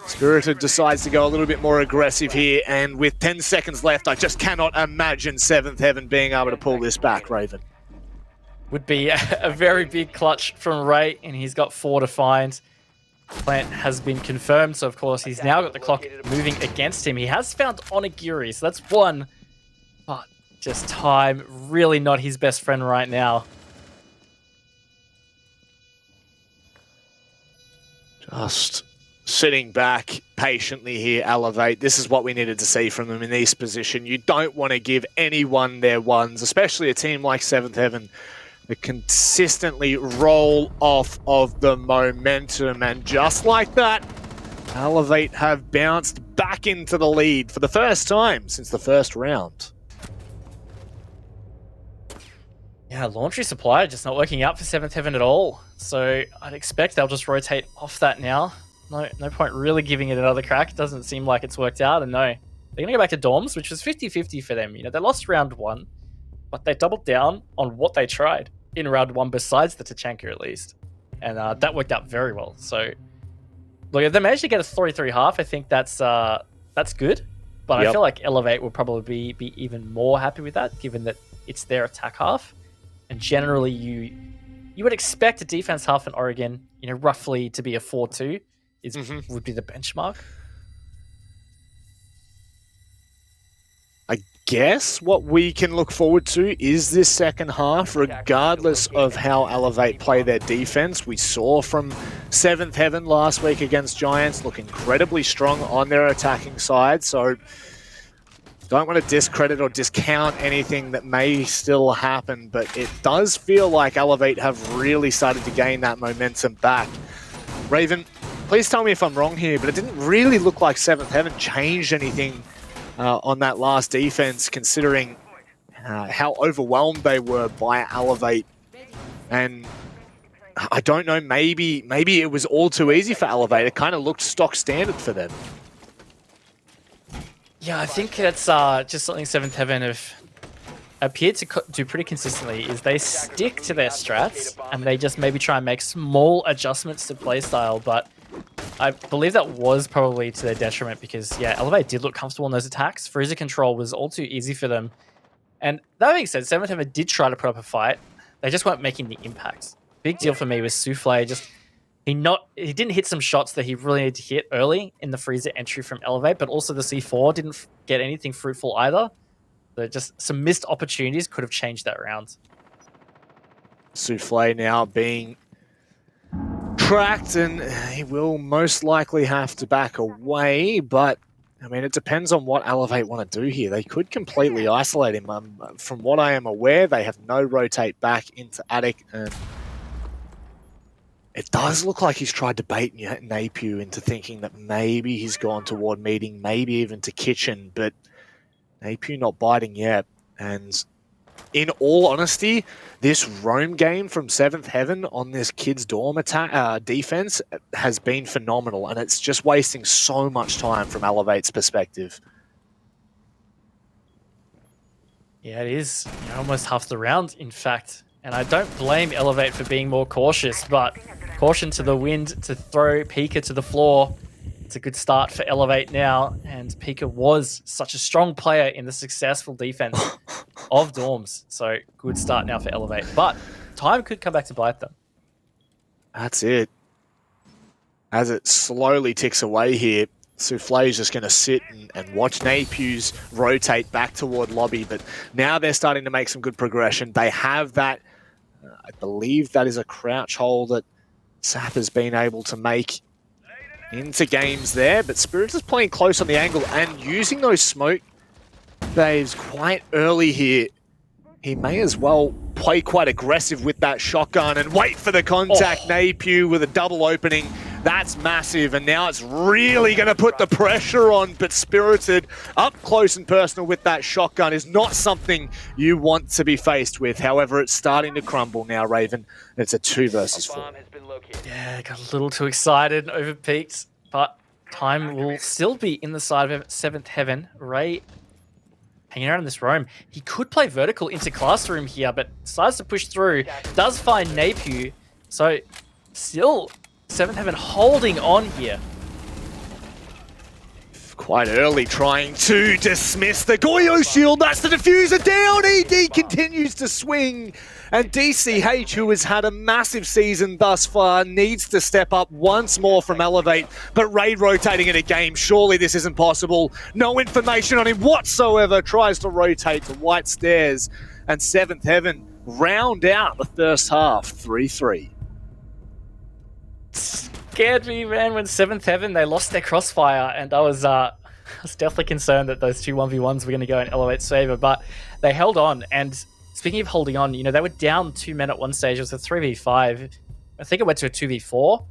Spirited decides to go a little bit more aggressive here, and with 10 seconds left, I just cannot imagine 7th Heaven being able to pull this back, Raven. Would be a very big clutch from Ray, and he's got 4 to find. Plant has been confirmed, so of course he's now got the clock moving against him. He has found Onigiri, so that's one. But just time, really not his best friend right now. Just sitting back patiently here, Elevate. This is what we needed to see from them in this position. You don't want to give anyone their ones, especially a team like 7th Heaven, that consistently roll off of the momentum. And just like that, Elevate have bounced back into the lead for the first time since the first round. Yeah, laundry supply just not working out for 7th Heaven at all. So I'd expect they'll just rotate off that now. No point really giving it another crack. It doesn't seem like it's worked out. And no, they're going to go back to Dorms, which was 50-50 for them. You know, they lost round 1, but they doubled down on what they tried in round 1 besides the Tachanka at least. And that worked out very well. So, look, if they managed to get a 3-3 half, I think that's good. But I feel like Elevate will probably be even more happy with that, given that it's their attack half. And generally, you would expect a defense half in Oregon, you know, roughly to be a 4-2 would be the benchmark. I guess what we can look forward to is this second half, regardless of how Elevate play their defense. We saw from 7th Heaven last week against Giants look incredibly strong on their attacking side, so don't want to discredit or discount anything that may still happen, but it does feel like Elevate have really started to gain that momentum back. Raven, please tell me if I'm wrong here, but it didn't really look like 7th Heaven changed anything on that last defense, considering how overwhelmed they were by Elevate. And I don't know, maybe it was all too easy for Elevate. It kind of looked stock standard for them. Yeah, I think that's just something 7th Heaven have appeared to do pretty consistently, is they stick to their strats and they just maybe try and make small adjustments to playstyle, but I believe that was probably to their detriment because, yeah, Elevate did look comfortable in those attacks. Freezer control was all too easy for them. And that being said, 7th Heaven did try to put up a fight. They just weren't making the impacts. Big deal for me was Souffle. Just he didn't hit some shots that he really needed to hit early in the Freezer entry from Elevate, but also the C4 didn't get anything fruitful either. So just some missed opportunities could have changed that round. Souffle now being tracked, and he will most likely have to back away, but I mean, it depends on what Elevate want to do here. They could completely isolate him. From what I am aware, they have no rotate back into Attic, and it does look like he's tried to bait Napier into thinking that maybe he's gone toward meeting, maybe even to kitchen, but Napier not biting yet. And in all honesty, this roam game from 7th Heaven on this kids' dorm attack defense has been phenomenal, and it's just wasting so much time from Elevate's perspective. Yeah, it is, you know, almost half the round, in fact. And I don't blame Elevate for being more cautious, but caution to the wind to throw Pika to the floor. It's a good start for Elevate now, and Pika was such a strong player in the successful defense of Dorms. So good start now for Elevate, but time could come back to bite them. That's it. As it slowly ticks away here, Souffle is just going to sit and watch Napew's rotate back toward lobby, but now they're starting to make some good progression. They have that, I believe that is a crouch hold that Sap has been able to make into games there, but Spirit is playing close on the angle and using those smoke waves quite early here. He may as well play quite aggressive with that shotgun and wait for the contact. Napier with a double opening. That's massive, and now it's really going to put the pressure on, but Spirited up close and personal with that shotgun is not something you want to be faced with. However, it's starting to crumble now, Raven. It's a 2 versus 4. Yeah, got a little too excited and overpeaked, but time will still be in the side of 7th Heaven. Ray hanging around in this roam. He could play vertical into Classroom here, but decides to push through. Does find Napier. So still 7th Heaven holding on here. Quite early trying to dismiss the Goyo shield. That's the diffuser down. ED continues to swing. And DCH, who has had a massive season thus far, needs to step up once more from Elevate. But Ray rotating in a game. Surely this isn't possible. No information on him whatsoever. Tries to rotate to White Stairs. And 7th Heaven round out the first half. 3-3. Scared me, man, when 7th Heaven, they lost their crossfire, and I was definitely concerned that those two 1v1s were going to go in Elevate's favor, but they held on. And speaking of holding on, you know, they were down 2 men at one stage. It was a 3v5. I think it went to a 2v4,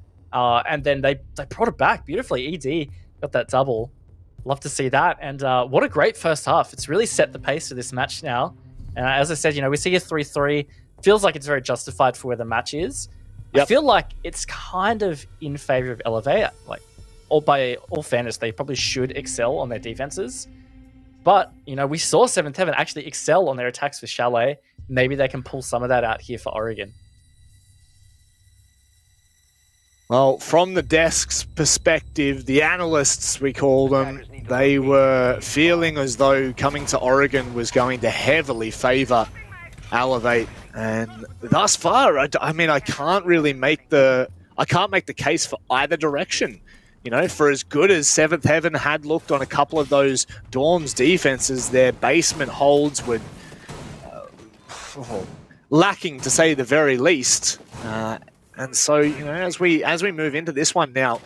and then they brought it back beautifully. ED got that double. Love to see that, and what a great first half. It's really set the pace for this match now. And as I said, you know, we see a 3-3. Feels like it's very justified for where the match is. Yep. I feel like it's kind of in favor of Elevate. Like, by all fairness, they probably should excel on their defenses. But, you know, we saw 7th Heaven actually excel on their attacks with Chalet. Maybe they can pull some of that out here for Oregon. Well, from the desk's perspective, the analysts, we call them, they were feeling as though coming to Oregon was going to heavily favor Elevate. And thus far, I mean, I can't make the case for either direction. You know, for as good as 7th Heaven had looked on a couple of those Dorms defenses, their basement holds were lacking, to say the very least. And so, you know, as we move into this one now,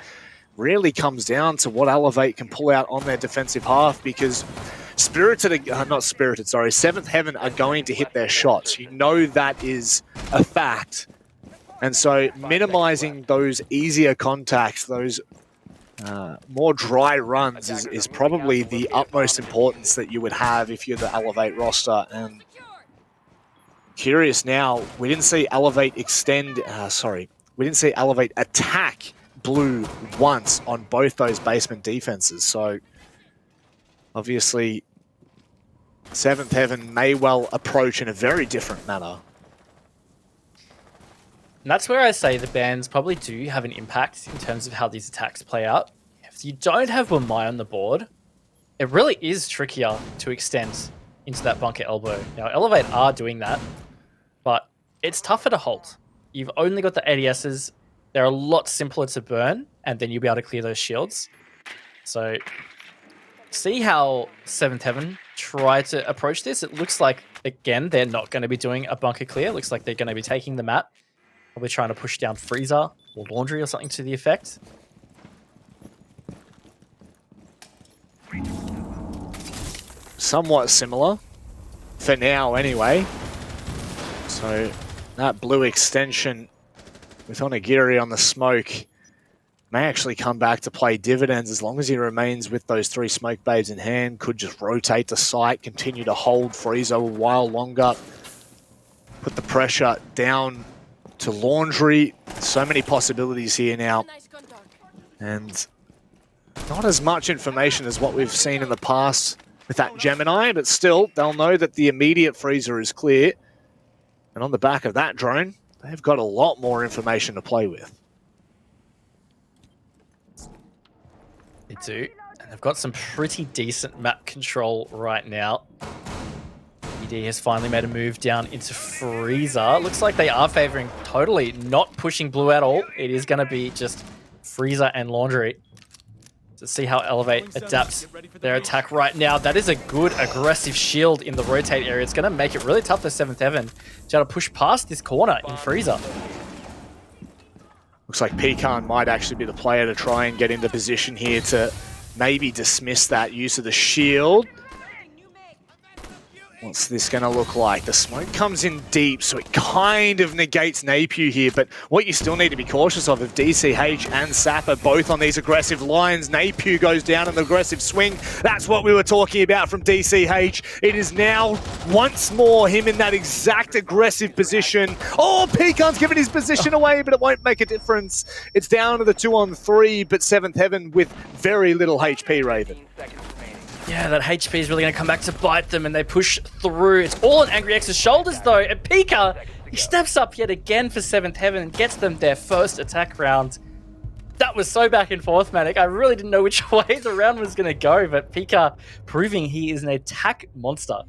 really comes down to what Elevate can pull out on their defensive half, because 7th Heaven are going to hit their shots. You know that is a fact. And so minimizing those easier contacts, those more dry runs is probably the utmost importance that you would have if you're the Elevate roster. And curious now, we didn't see Elevate attack blue once on both those basement defenses. So obviously 7th Heaven may well approach in a very different manner. And that's where I say the bans probably do have an impact in terms of how these attacks play out. If you don't have Wamai on the board, it really is trickier to extend into that bunker elbow. Now, Elevate are doing that, but it's tougher to hold. You've only got the ADSs. They're a lot simpler to burn, and then you'll be able to clear those shields. So see how 7th Heaven try to approach this. It looks like, again, they're not going to be doing a bunker clear. It looks like they're going to be taking the map. Probably trying to push down Freezer or Laundry or something to the effect. Somewhat similar, for now anyway. So that blue extension with Onigiri on the smoke may actually come back to play dividends as long as he remains with those 3 smoke babes in hand. Could just rotate the site, continue to hold Freezer a while longer, put the pressure down to Laundry. So many possibilities here now. And not as much information as what we've seen in the past with that Gemini, but still, they'll know that the immediate Freezer is clear. And on the back of that drone, they've got a lot more information to play with. They do. And they've got some pretty decent map control right now. ED has finally made a move down into Freezer. Looks like they are favoring totally not pushing blue at all. It is going to be just Freezer and Laundry. To see how Elevate adapts their attack right now. That is a good aggressive shield in the rotate area. It's going to make it really tough for 7th Heaven to be able to push past this corner in Freezer. Looks like Pecan might actually be the player to try and get into position here to maybe dismiss that use of the shield. What's this going to look like? The smoke comes in deep, so it kind of negates Napier here, but what you still need to be cautious of, if DCH and Sap are both on these aggressive lines, Napier goes down in the aggressive swing. That's what we were talking about from DCH. It is now once more him in that exact aggressive position. Oh, Peacon's given his position away, but it won't make a difference. It's down to the 2-on-3, but Seventh Heaven with very little HP, Raven. Yeah, that HP is really going to come back to bite them, and they push through. It's all on Angry X's shoulders, though. And Pika, he steps up yet again for Seventh Heaven and gets them their first attack round. That was so back and forth, Manic. I really didn't know which way the round was going to go, but Pika proving he is an attack monster.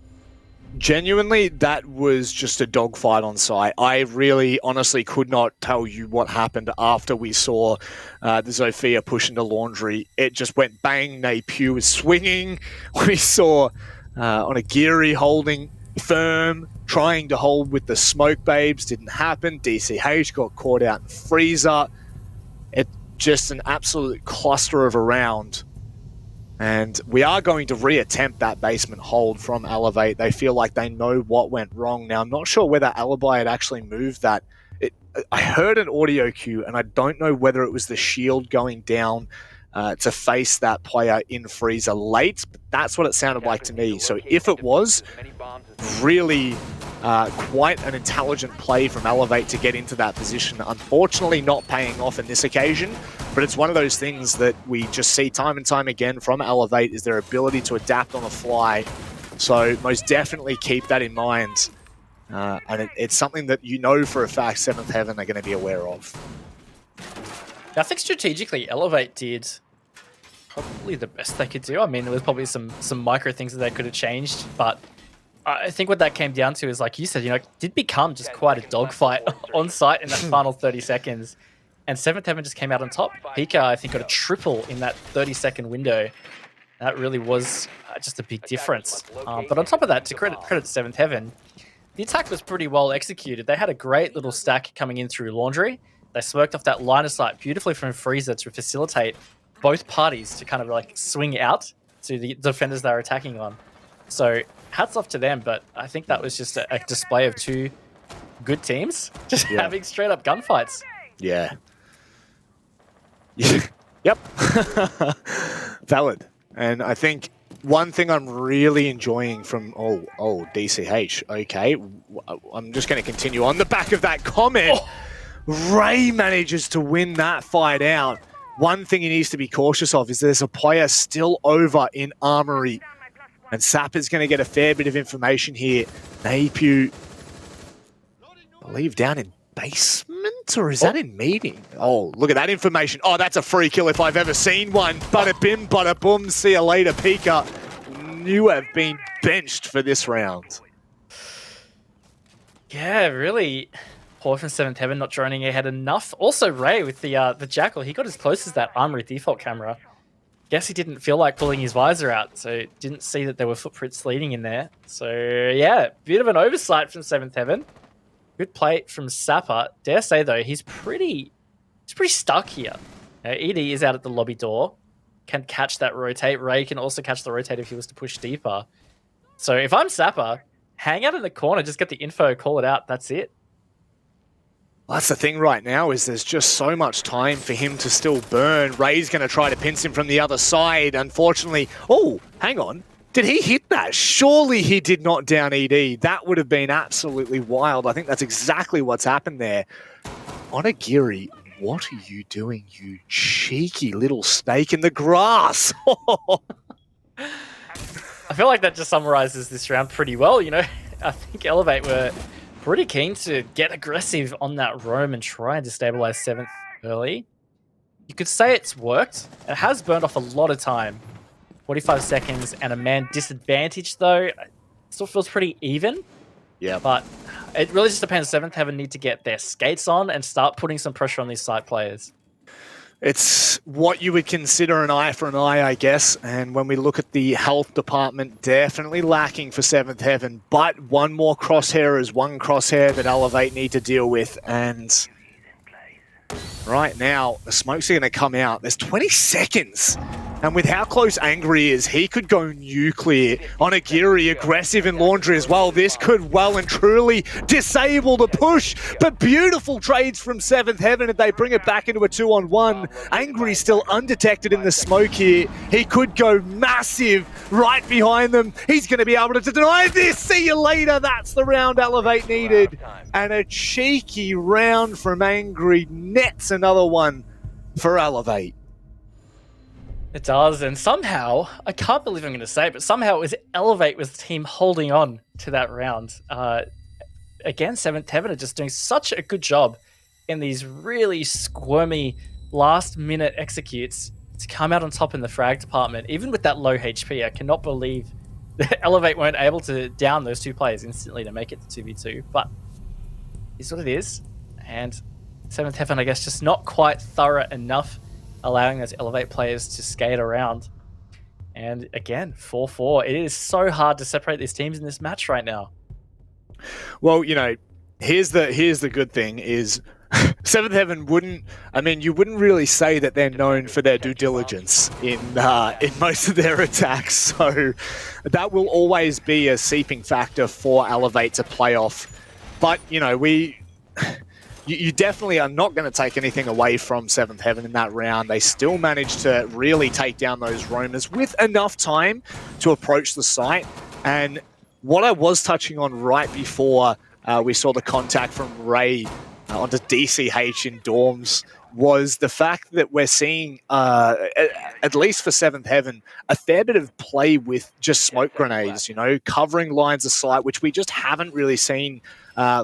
Genuinely, that was just a dogfight on site. I really, honestly could not tell you what happened after we saw the Zofia push into Laundry. It just went bang, Napier was swinging. We saw Onigiri holding firm, trying to hold with the Smoke Babes. Didn't happen. DCH got caught out in Freezer. It just an absolute cluster of a round. And we are going to reattempt that basement hold from Elevate. They feel like they know what went wrong. Now, I'm not sure whether Alibi had actually moved that. I heard an audio cue, and I don't know whether it was the shield going down to face that player in Freezer late, but that's what it sounded like to me. So if it was, really quite an intelligent play from Elevate to get into that position. Unfortunately, not paying off in this occasion, but it's one of those things that we just see time and time again from Elevate, is their ability to adapt on the fly. So most definitely keep that in mind. And it's something that you know for a fact Seventh Heaven are going to be aware of. I think strategically, Elevate did probably the best they could do. I mean, there was probably some micro things that they could have changed, but I think what that came down to is, like you said, it did become just quite a dogfight on site in that final 30 seconds. And Seventh Heaven just came out on top. Pika, I think, got a triple in that 30-second window. That really was just a big difference. But on top of that, to credit Seventh Heaven, the attack was pretty well executed. They had a great little stack coming in through Laundry. They smoked off that line of sight beautifully from Freezer to facilitate both parties to kind of like swing out to the defenders they were attacking on. So hats off to them, but I think that was just a display of two good teams just having straight up gunfights. Yeah. Yep. Valid. And I think one thing I'm really enjoying from DCH, okay, I'm just going to continue on the back of that comment. Ray manages to win that fight out. One thing he needs to be cautious of is there's a player still over in Armory, and Sap is going to get a fair bit of information here. Napier, I believe, down in basement, or is that in meeting? Oh, look at that information. Oh, that's a free kill if I've ever seen one. Bada bim, bada boom. See you later, Pika. You have been benched for this round. Yeah, really poor from Seventh Heaven not joining ahead enough. Also, Ray with the Jackal, he got as close as that Armory default camera. Guess he didn't feel like pulling his visor out, so didn't see that there were footprints leading in there. So yeah, bit of an oversight from Seventh Heaven. Good play from Sapper. Dare say though, he's pretty stuck here. ED is out at the lobby door, can catch that rotate. Ray can also catch the rotate if he was to push deeper. So if I'm Sapper, hang out in the corner, just get the info, call it out. That's it. Well, that's the thing right now, is there's just so much time for him to still burn. Ray's going to try to pinch him from the other side. Unfortunately, oh, hang on. Did he hit that? Surely he did not down ED. That would have been absolutely wild. I think that's exactly what's happened there. Onigiri, what are you doing, you cheeky little snake in the grass? I feel like that just summarizes this round pretty well. I think Elevate were pretty keen to get aggressive on that roam and try and destabilize Seventh early. You could say it's worked. It has burned off a lot of time. 45 seconds and a man disadvantaged, though. It still feels pretty even. Yeah. But it really just depends. Seventh Heaven need to get their skates on and start putting some pressure on these side players. It's what you would consider an eye for an eye, I guess. And when we look at the health department, definitely lacking for Seventh Heaven. But one more crosshair is one crosshair that Elevate need to deal with. And right now, the smokes are going to come out. There's 20 seconds And with how close Angry is, he could go nuclear on Agiri, aggressive in Laundry as well. This could well and truly disable the push. But beautiful trades from 7th Heaven if they bring it back into a 2-on-1. Angry still undetected in the smoke here. He could go massive right behind them. He's going to be able to deny this. See you later. That's the round Elevate needed. And a cheeky round from Angry nets another one for Elevate. It does, and somehow, I can't believe I'm going to say it, but somehow it was Elevate with the team holding on to that round. Again, 7th Heaven are just doing such a good job in these really squirmy last-minute executes to come out on top in the frag department. Even with that low HP, I cannot believe that Elevate weren't able to down those two players instantly to make it to 2v2, but it's what it is. And 7th Heaven, I guess, just not quite thorough enough, allowing those Elevate players to skate around. And again, 4-4. It is so hard to separate these teams in this match right now. Well, you know, here's the good thing is 7th Heaven you wouldn't really say that they're known for their due diligence in most of their attacks. So that will always be a seeping factor for Elevate to play off. But, you know, you definitely are not going to take anything away from 7th Heaven in that round. They still managed to really take down those roamers with enough time to approach the site. And what I was touching on right before we saw the contact from Ray onto DCH in dorms was the fact that we're seeing, at least for 7th Heaven, a fair bit of play with just smoke grenades, you know, covering lines of sight, which we just haven't really seen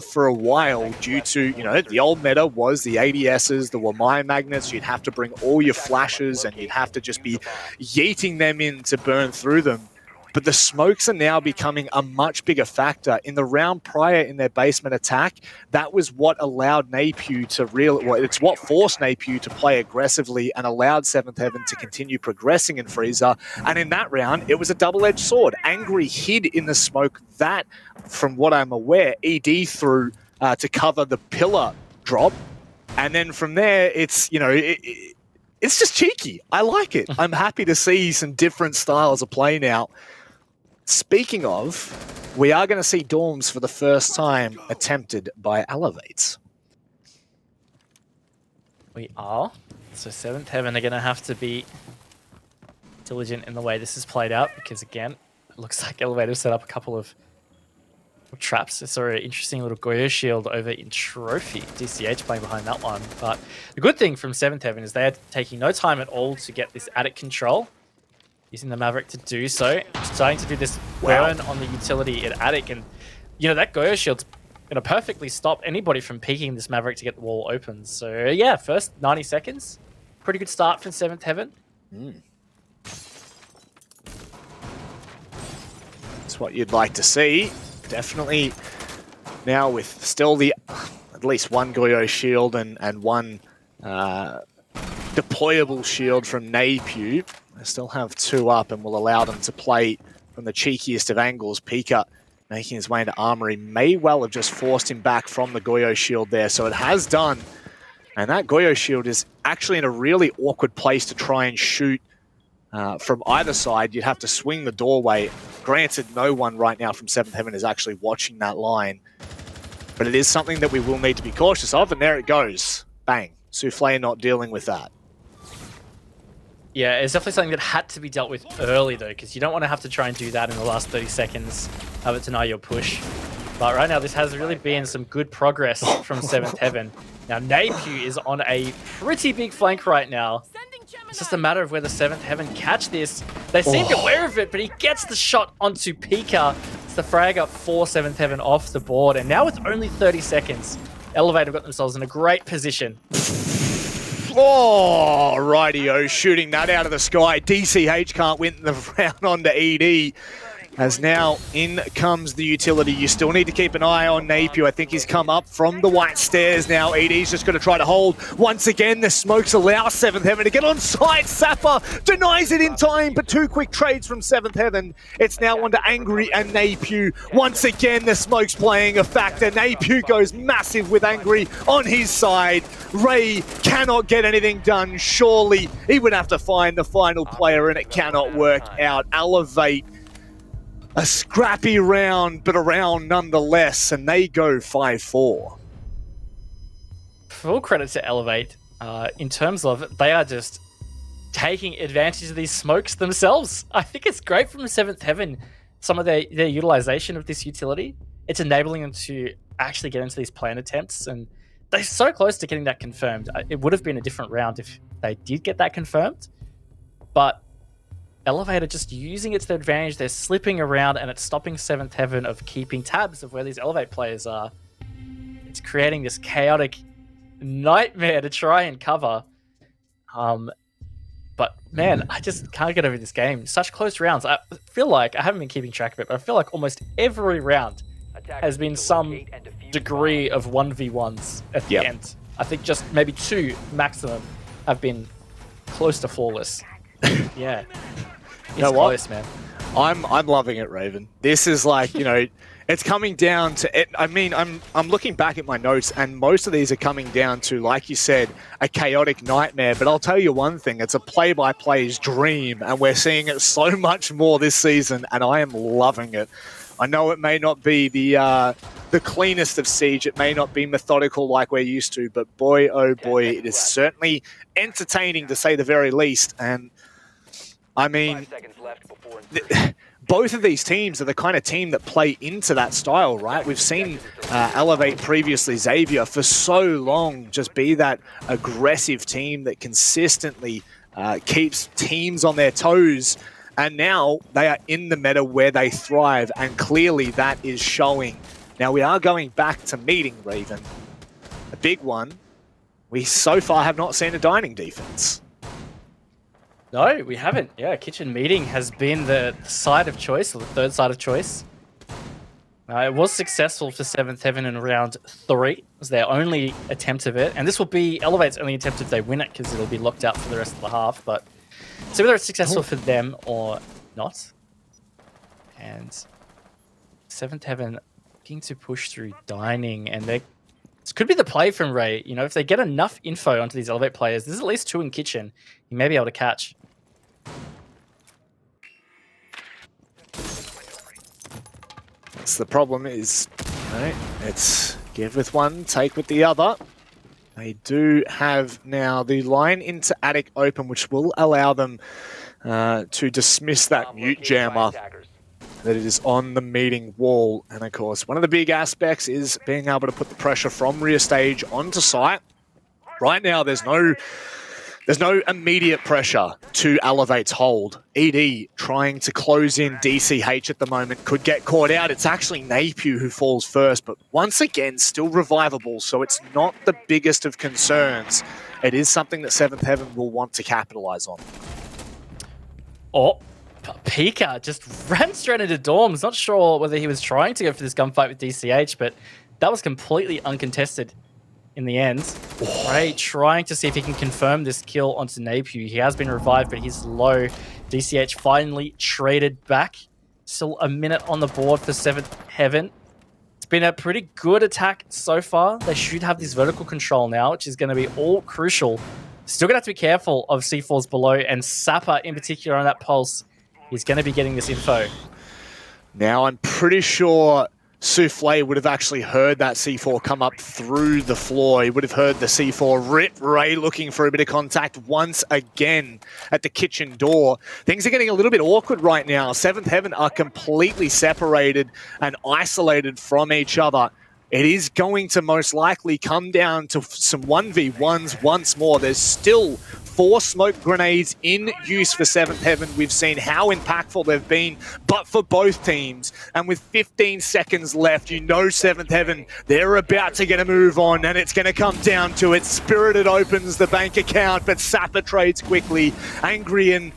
for a while due to, you know, the old meta was the ADSs, the Wamai magnets. You'd have to bring all your flashes and you'd have to just be yeeting them in to burn through them. But the smokes are now becoming a much bigger factor. In the round prior in their basement attack, that was what allowed Napew to it's what forced Napew to play aggressively and allowed 7th Heaven to continue progressing in Freezer. And in that round, it was a double-edged sword. Angry hid in the smoke that, from what I'm aware, ED threw to cover the pillar drop. And then from there, it's, you know, it's just cheeky. I like it. I'm happy to see some different styles of play now. Speaking of, we are going to see Dorms for the first time attempted by Elevates. We are. So 7th Heaven are going to have to be diligent in the way this is played out because, again, it looks like Elevate have set up a couple of traps. I saw an interesting little Goyo shield over in Trophy. DCH playing behind that one. But the good thing from 7th Heaven is they are taking no time at all to get this attic control. Using the Maverick to do so. Starting to do this burn on the utility at attic. And, you know, that Goyo shield's going to perfectly stop anybody from peeking this Maverick to get the wall open. So, yeah, first 90 seconds. Pretty good start from 7th Heaven. That's what you'd like to see. Definitely now with still the at least one Goyo shield and one deployable shield from Napew. They still have two up and will allow them to play from the cheekiest of angles. Pika making his way into Armory may well have just forced him back from the Goyo shield there, so it has done. And that Goyo shield is actually in a really awkward place to try and shoot from either side. You'd have to swing the doorway. Granted, no one right now from 7th Heaven is actually watching that line, but it is something that we will need to be cautious of, and there it goes. Bang. Souffle not dealing with that. Yeah, it's definitely something that had to be dealt with early, though, because you don't want to have to try and do that in the last 30 seconds, have it deny your push. But right now, this has really been some good progress from 7th Heaven. Now, Napew is on a pretty big flank right now. It's just a matter of whether 7th Heaven catch this. They seem aware of it, but he gets the shot onto Pika. It's the frag up for 7th Heaven off the board. And now with only 30 seconds, Elevate have got themselves in a great position. Oh, rightio, shooting that out of the sky. DCH can't win the round onto ED. As now, in comes the utility. You still need to keep an eye on Napier. I think he's come up from the white stairs now. ED's just going to try to hold. Once again, the smokes allow 7th Heaven to get on site. Sapper denies it in time, but 2 quick trades from 7th Heaven. It's now on to Angry and Napier. Once again, the smoke's playing a factor. Napier goes massive with Angry on his side. Ray cannot get anything done. Surely he would have to find the final player, and it cannot work out. Elevate. A scrappy round, but a round nonetheless, and they go 5-4. Full credit to Elevate. In terms of, they are just taking advantage of these smokes themselves. I think it's great from 7th Heaven, some of their utilization of this utility. It's enabling them to actually get into these plan attempts, and they're so close to getting that confirmed. It would have been a different round if they did get that confirmed, but Elevator just using it to their advantage. They're slipping around, and it's stopping 7th Heaven of keeping tabs of where these Elevate players are. It's creating this chaotic nightmare to try and cover. But man, I just can't get over this game. Such close rounds. I feel like, I haven't been keeping track of it, but I feel like almost every round has been some degree of 1v1s at the end. I think just maybe 2 maximum have been close to flawless. Yeah. You know what? Close, man. I'm loving it, Raven. This is like, you know, it's coming down to it. I mean, I'm looking back at my notes, and most of these are coming down to, like you said, a chaotic nightmare. But I'll tell you one thing: it's a play-by-play's dream, and we're seeing it so much more this season, and I am loving it. I know it may not be the cleanest of Siege. It may not be methodical like we're used to, but boy, oh boy, it is certainly entertaining to say the very least. And I mean, both of these teams are the kind of team that play into that style, right? We've seen Elevate previously, Xavier, for so long just be that aggressive team that consistently keeps teams on their toes. And now they are in the meta where they thrive, and clearly that is showing. Now we are going back to meeting, Raven. A big one. We so far have not seen a dining defense. No, we haven't. Yeah, kitchen meeting has been the side of choice, or the third side of choice. It was successful for 7th Heaven in round 3. It was their only attempt of it. And this will be Elevate's only attempt if they win it, because it'll be locked out for the rest of the half. But so whether it's successful for them or not. And 7th Heaven looking to push through dining, and this could be the play from Ray. You know, if they get enough info onto these Elevate players, there's at least 2 in kitchen. He may be able to catch. So the problem is, you know, it's give with one, take with the other. They do have now the line into attic open, which will allow them to dismiss that mute jammer that is on the meeting wall. And of course, one of the big aspects is being able to put the pressure from rear stage onto site. Right now, there's no immediate pressure to Elevate's hold. ED trying to close in DCH at the moment, could get caught out. It's actually Napier who falls first, but once again, still revivable, so it's not the biggest of concerns. It is something that 7th Heaven will want to capitalize on. Oh, Pika just ran straight into dorms. Not sure whether he was trying to go for this gunfight with DCH, but that was completely uncontested in the end. Ray trying to see if he can confirm this kill onto Napier. He has been revived, but he's low. DCH finally traded back. Still a minute on the board for 7th Heaven. It's been a pretty good attack so far. They should have this vertical control now, which is going to be all crucial. Still going to have to be careful of C4s below, and Sapper in particular on that pulse is going to be getting this info. Now I'm pretty sure Souffle would have actually heard that C4 come up through the floor. He would have heard the C4 rip. Ray looking for a bit of contact once again at the kitchen door. Things are getting a little bit awkward right now. 7th Heaven are completely separated and isolated from each other. It is going to most likely come down to some 1v1s once more. There's still 4 smoke grenades in use for 7th Heaven. We've seen how impactful they've been, but for both teams. And with 15 seconds left, you know 7th Heaven, they're about to get a move on, and it's going to come down to it. Spirited opens the bank account, but Sapper trades quickly. Angry and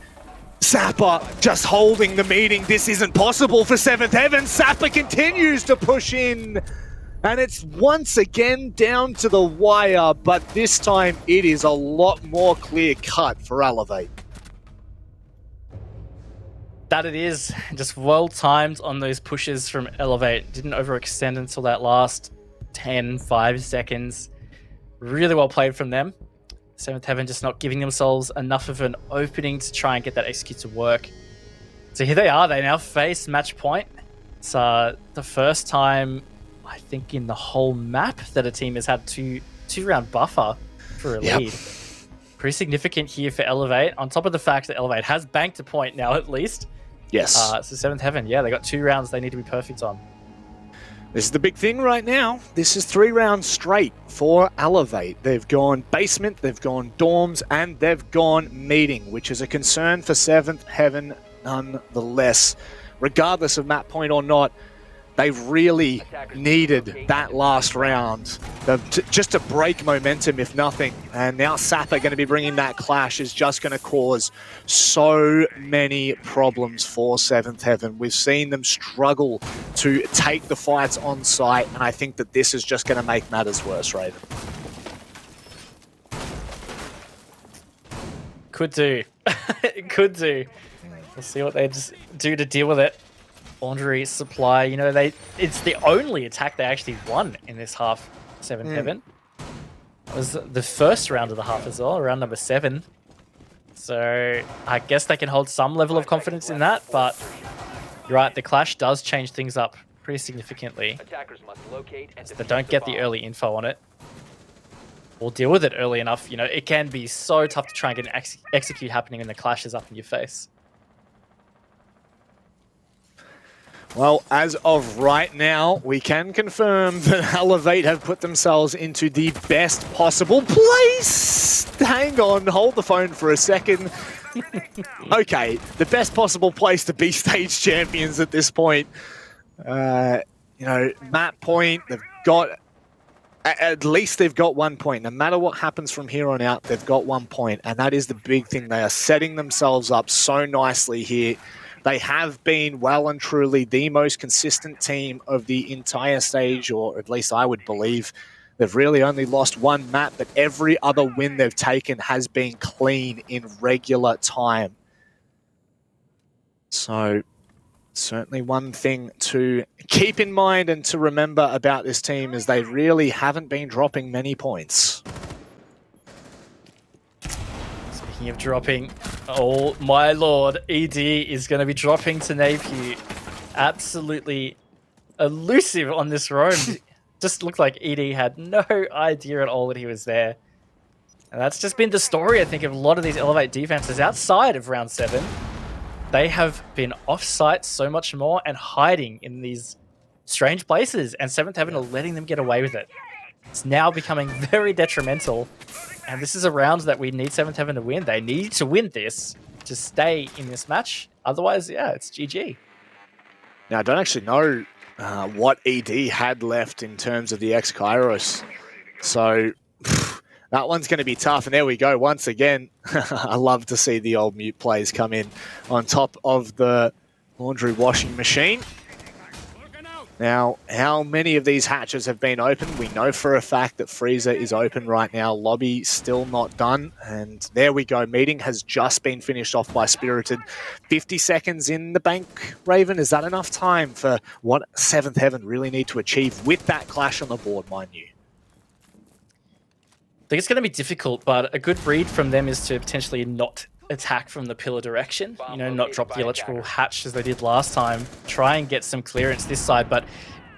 Sapper just holding the meeting. This isn't possible for 7th Heaven. Sapper continues to push in. And it's once again down to the wire, but this time it is a lot more clear cut for Elevate. That it is. Just well timed on those pushes from Elevate. Didn't overextend until that last 5 seconds. Really well played from them. 7th Heaven just not giving themselves enough of an opening to try and get that execute to work. So here they are. They now face match point. It's the first time, I think, in the whole map that a team has had two-round buffer for a lead. Pretty significant here for Elevate, on top of the fact that Elevate has banked a point now at least. Yes. So 7th Heaven, yeah, they got 2 rounds they need to be perfect on. This is the big thing right now. This is 3 rounds straight for Elevate. They've gone basement, they've gone dorms, and they've gone meeting, which is a concern for 7th Heaven nonetheless. Regardless of map point or not, they really needed that last round just to break momentum, if nothing. And now Sapper going to be bringing that clash is just going to cause so many problems for 7th Heaven. We've seen them struggle to take the fights on site, and I think that this is just going to make matters worse, Raven. Could do. It could do. We'll see what they just do to deal with it. Laundry supply, you know, it's the only attack they actually won in this half, 7th Heaven. It was the first round of the half as well, round number 7. So I guess they can hold some level of confidence in that, but you're right, the clash does change things up pretty significantly. So they don't get the early info on it, or deal with it early enough. You know, it can be so tough to try and get an execute happening when the clash is up in your face. Well, as of right now, we can confirm that Elevate have put themselves into the best possible place. Hang on, hold the phone for a second. Okay, the best possible place to be stage champions at this point. You know, map point, they've got... At least they've got 1 point. No matter what happens from here on out, they've got 1 point. And that is the big thing. They are setting themselves up so nicely here. They have been well and truly the most consistent team of the entire stage, or at least I would believe. They've really only lost 1 map, but every other win they've taken has been clean in regular time. So certainly one thing to keep in mind and to remember about this team is they really haven't been dropping many points. Speaking of dropping, oh my lord, ED is going to be dropping to Napier. Absolutely elusive on this roam. Just looked like ED had no idea at all that he was there. And that's just been the story, I think, of a lot of these Elevate defenses outside of round 7. They have been off-site so much more and hiding in these strange places, and 7th Heaven are letting them get away with it. It's now becoming very detrimental. And this is a round that we need 7th Heaven to win. They need to win this to stay in this match. Otherwise, yeah, it's GG. Now, I don't actually know what ED had left in terms of the X-Kairos. So that one's going to be tough. And there we go. Once again, I love to see the old mute plays come in on top of the laundry washing machine. Now, how many of these hatches have been opened? We know for a fact that Freezer is open right now. Lobby still not done. And there we go. Meeting has just been finished off by Spirited. 50 seconds in the bank, Raven. Is that enough time for what 7th Heaven really need to achieve with that clash on the board, mind you? I think it's going to be difficult, but a good read from them is to potentially not attack from the pillar direction, you know, not drop the electrical hatch as they did last time, try and get some clearance this side, but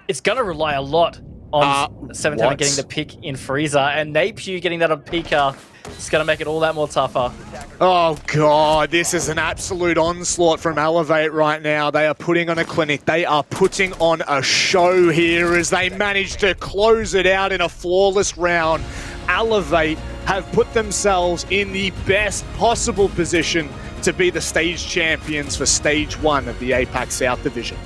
it's going to rely a lot on 7th Heaven getting the pick in Freezer, and Napier getting that on Pika. It's going to make it all that more tougher. Oh god, this is an absolute onslaught from Elevate right now. They are putting on a clinic. They are putting on a show here as they manage to close it out in a flawless round. Elevate have put themselves in the best possible position to be the stage champions for stage 1 of the APAC South Division.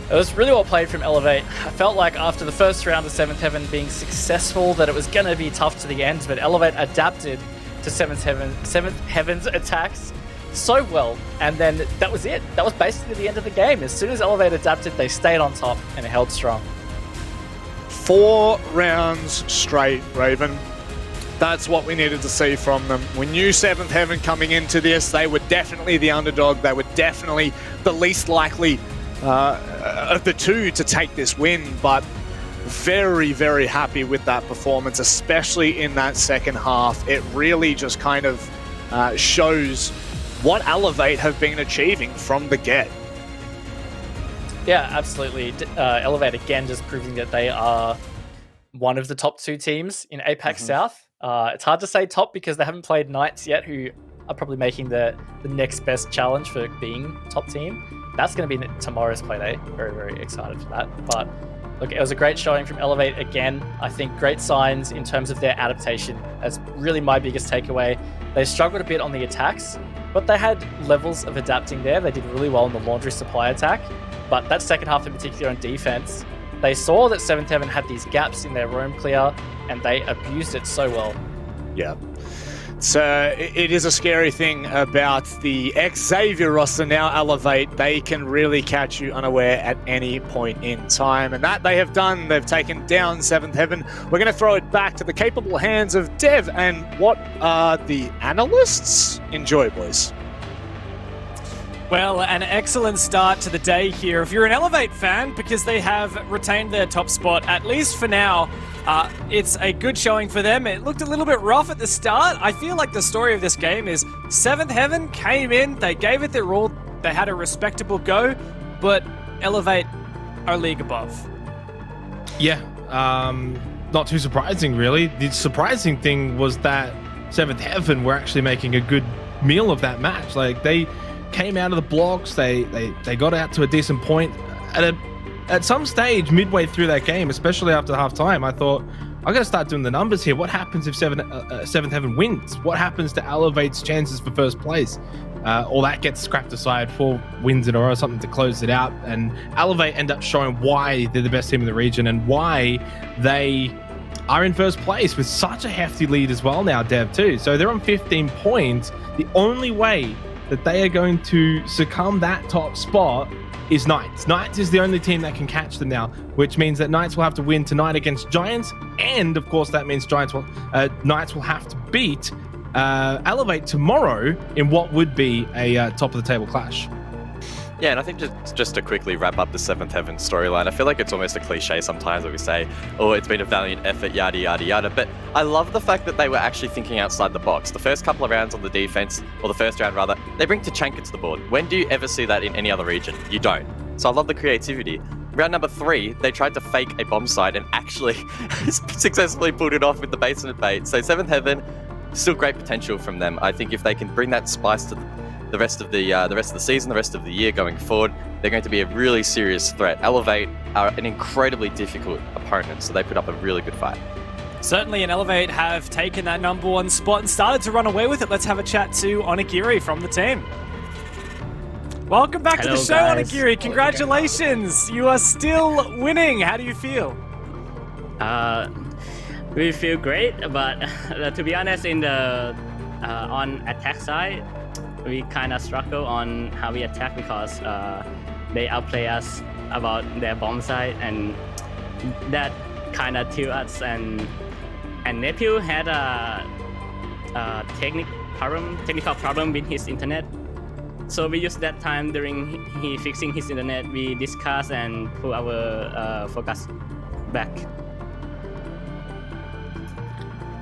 It was really well played from Elevate. I felt like after the first round of 7th Heaven being successful that it was going to be tough to the end, but Elevate adapted to Seventh Heaven's attacks so well, and then that was it. That was basically the end of the game. As soon as Elevate adapted, they stayed on top and held strong. 4 rounds straight, Raven. That's what we needed to see from them. We knew Seventh Heaven coming into this. They were definitely the underdog. They were definitely the least likely of the two to take this win, but very, very happy with that performance, especially in that second half. It really just kind of shows what Elevate have been achieving from the get. Yeah, absolutely. Elevate again just proving that they are one of the top 2 teams in APAC South. It's hard to say top because they haven't played Knights yet, who are probably making the next best challenge for being top team. That's going to be tomorrow's Playday. Very, very excited for that. But look, it was a great showing from Elevate again. I think great signs in terms of their adaptation. That's really my biggest takeaway. They struggled a bit on the attacks, but they had levels of adapting there. They did really well in the laundry supply attack. But that second half in particular on defense, they saw that Seventh Heaven had these gaps in their roam clear, and they abused it so well. Yeah. So it is a scary thing about the ex-Xavier roster now, Elevate. They can really catch you unaware at any point in time. And that they have done. They've taken down Seventh Heaven. We're going to throw it back to the capable hands of Dev. And what are the analysts? Enjoy, boys. Well, an excellent start to the day here. If you're an Elevate fan, because they have retained their top spot, at least for now, it's a good showing for them. It looked a little bit rough at the start. I feel like the story of this game is Seventh Heaven came in, they gave it their all, they had a respectable go, but Elevate are league above. Yeah, not too surprising, really. The surprising thing was that Seventh Heaven were actually making a good meal of that match. Like, they came out of the blocks, they got out to a decent point. At some stage midway through that game, especially after halftime, I thought, I gotta start doing the numbers here. What happens if Seventh Heaven wins? What happens to Elevate's chances for first place? All that gets scrapped aside. 4 wins in a row, something to close it out, and Elevate end up showing why they're the best team in the region and why they are in first place with such a hefty lead as well now, Dev, too. So they're on 15 points. The only way that they are going to succumb that top spot is Knights. Knights is the only team that can catch them now, which means that Knights will have to win tonight against Giants, and of course that means Knights will have to beat Elevate tomorrow in what would be a top of the table clash. Yeah, and I think just to quickly wrap up the Seventh Heaven storyline, I feel like it's almost a cliche sometimes when we say, oh, it's been a valiant effort, yada, yada, yada. But I love the fact that they were actually thinking outside the box. The first couple of rounds on the defense, or the first round rather, they bring Tachanka to the board. When do you ever see that in any other region? You don't. So I love the creativity. Round number 3, they tried to fake a bomb site and actually successfully pulled it off with the basement bait. So Seventh Heaven, still great potential from them. I think if they can bring that spice to the rest of the season, the rest of the year going forward, they're going to be a really serious threat. Elevate are an incredibly difficult opponent, so they put up a really good fight. Certainly, and Elevate have taken that number 1 spot and started to run away with it. Let's have a chat to Onigiri from the team. Welcome back to the show, guys. Onigiri. Congratulations. You are still winning. How do you feel? We feel great, but to be honest, in the on attack side, we kind of struggle on how we attack because they outplay us about their bomb side, and that kind of tilt us. And Nephew had a technical problem with his internet, so we used that time during he fixing his internet. We discuss and pull our focus back.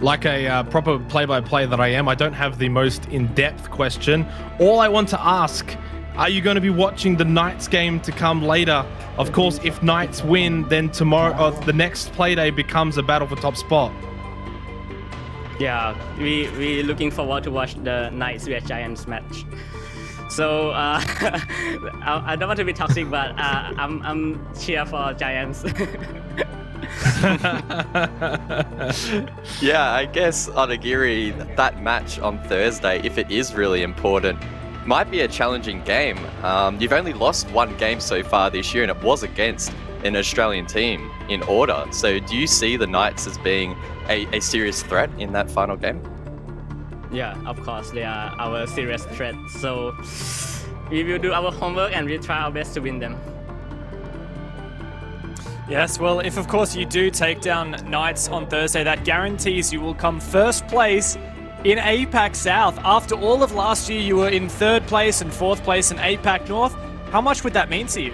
Like a proper play-by-play that I am, I don't have the most in-depth question. All I want to ask, are you going to be watching the Knights game to come later? Of course, if Knights win, then tomorrow, the next Playday becomes a battle for top spot. Yeah, we looking forward to watch the Knights vs Giants match. So I don't want to be toxic, but I'm cheer for Giants. Yeah, I guess Onigiri, that match on Thursday, if it is really important, might be a challenging game. You've only lost 1 game so far this year, and it was against an Australian team in order. So do you see the Knights as being a serious threat in that final game? Yeah, of course, they are our serious threat. So we will do our homework and we'll try our best to win them. Yes, well, if of course you do take down Knights on Thursday, that guarantees you will come first place in APAC South. After all of last year, you were in third place and fourth place in APAC North. How much would that mean to you?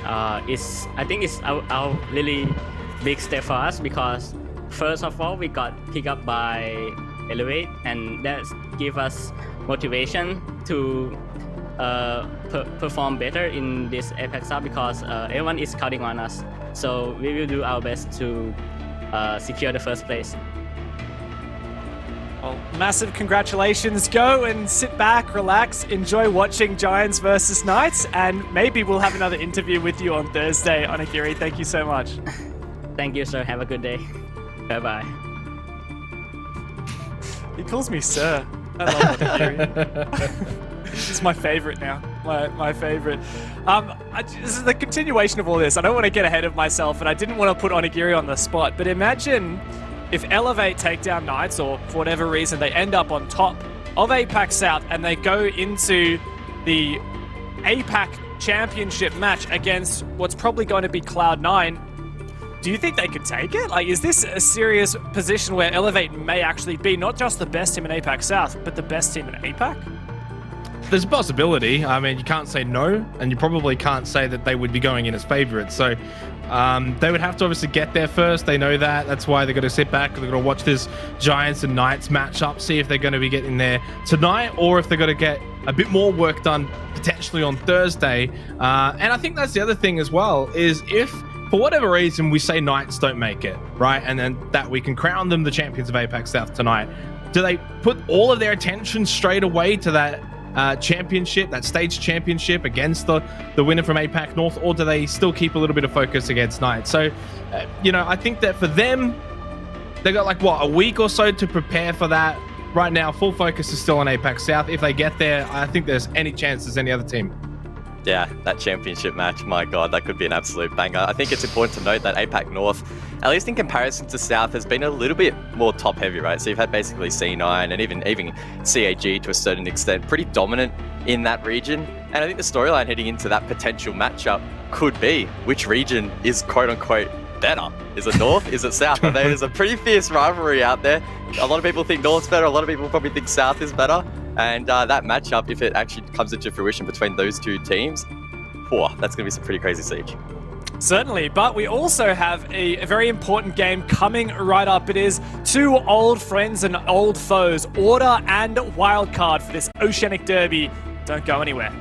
I think it's our really big step for us because first of all, we got picked up by Elevate, and that give us motivation to perform better in this APAC South because everyone is counting on us. So we will do our best to secure the first place. Well, massive congratulations. Go and sit back, relax, enjoy watching Giants versus Knights, and maybe we'll have another interview with you on Thursday. Onigiri, thank you so much. Thank you, sir. Have a good day. Bye-bye. He calls me sir. I love Onigiri. It's my favorite now. My favorite. This is the continuation of all this. I don't want to get ahead of myself, and I didn't want to put Onigiri on the spot, but imagine if Elevate take down Knights, or for whatever reason they end up on top of APAC South and they go into the APAC Championship match against what's probably going to be Cloud9. Do you think they could take it? Like, is this a serious position where Elevate may actually be not just the best team in APAC South, but the best team in APAC? There's a possibility. I mean, you can't say no, and you probably can't say that they would be going in as favorites. So they would have to obviously get there first. They know that. That's why they're going to sit back. They're going to watch this Giants and Knights matchup, see if they're going to be getting there tonight or if they're going to get a bit more work done potentially on Thursday. And I think that's the other thing as well, is if for whatever reason we say Knights don't make it, right, and then that we can crown them the champions of APAC South tonight, do they put all of their attention straight away to that championship, that stage championship against the winner from APAC North, or do they still keep a little bit of focus against Knights? So, I think that for them, they got like, what, a week or so to prepare for that. Right now, full focus is still on APAC South. If they get there, I think there's any chance as any other team. Yeah, that championship match, my God, that could be an absolute banger. I think it's important to note that APAC North, at least in comparison to South, has been a little bit more top-heavy, right? So you've had basically C9 and even CAG to a certain extent, pretty dominant in that region. And I think the storyline heading into that potential matchup could be which region is quote-unquote better. Is it North? Is it South? I mean, there's a pretty fierce rivalry out there. A lot of people think North's better. A lot of people probably think South is better. And that matchup, if it actually comes into fruition between those two teams, that's going to be some pretty crazy siege. Certainly, but we also have a very important game coming right up. It is two old friends and old foes, Order and Wildcard, for this Oceanic Derby. Don't go anywhere.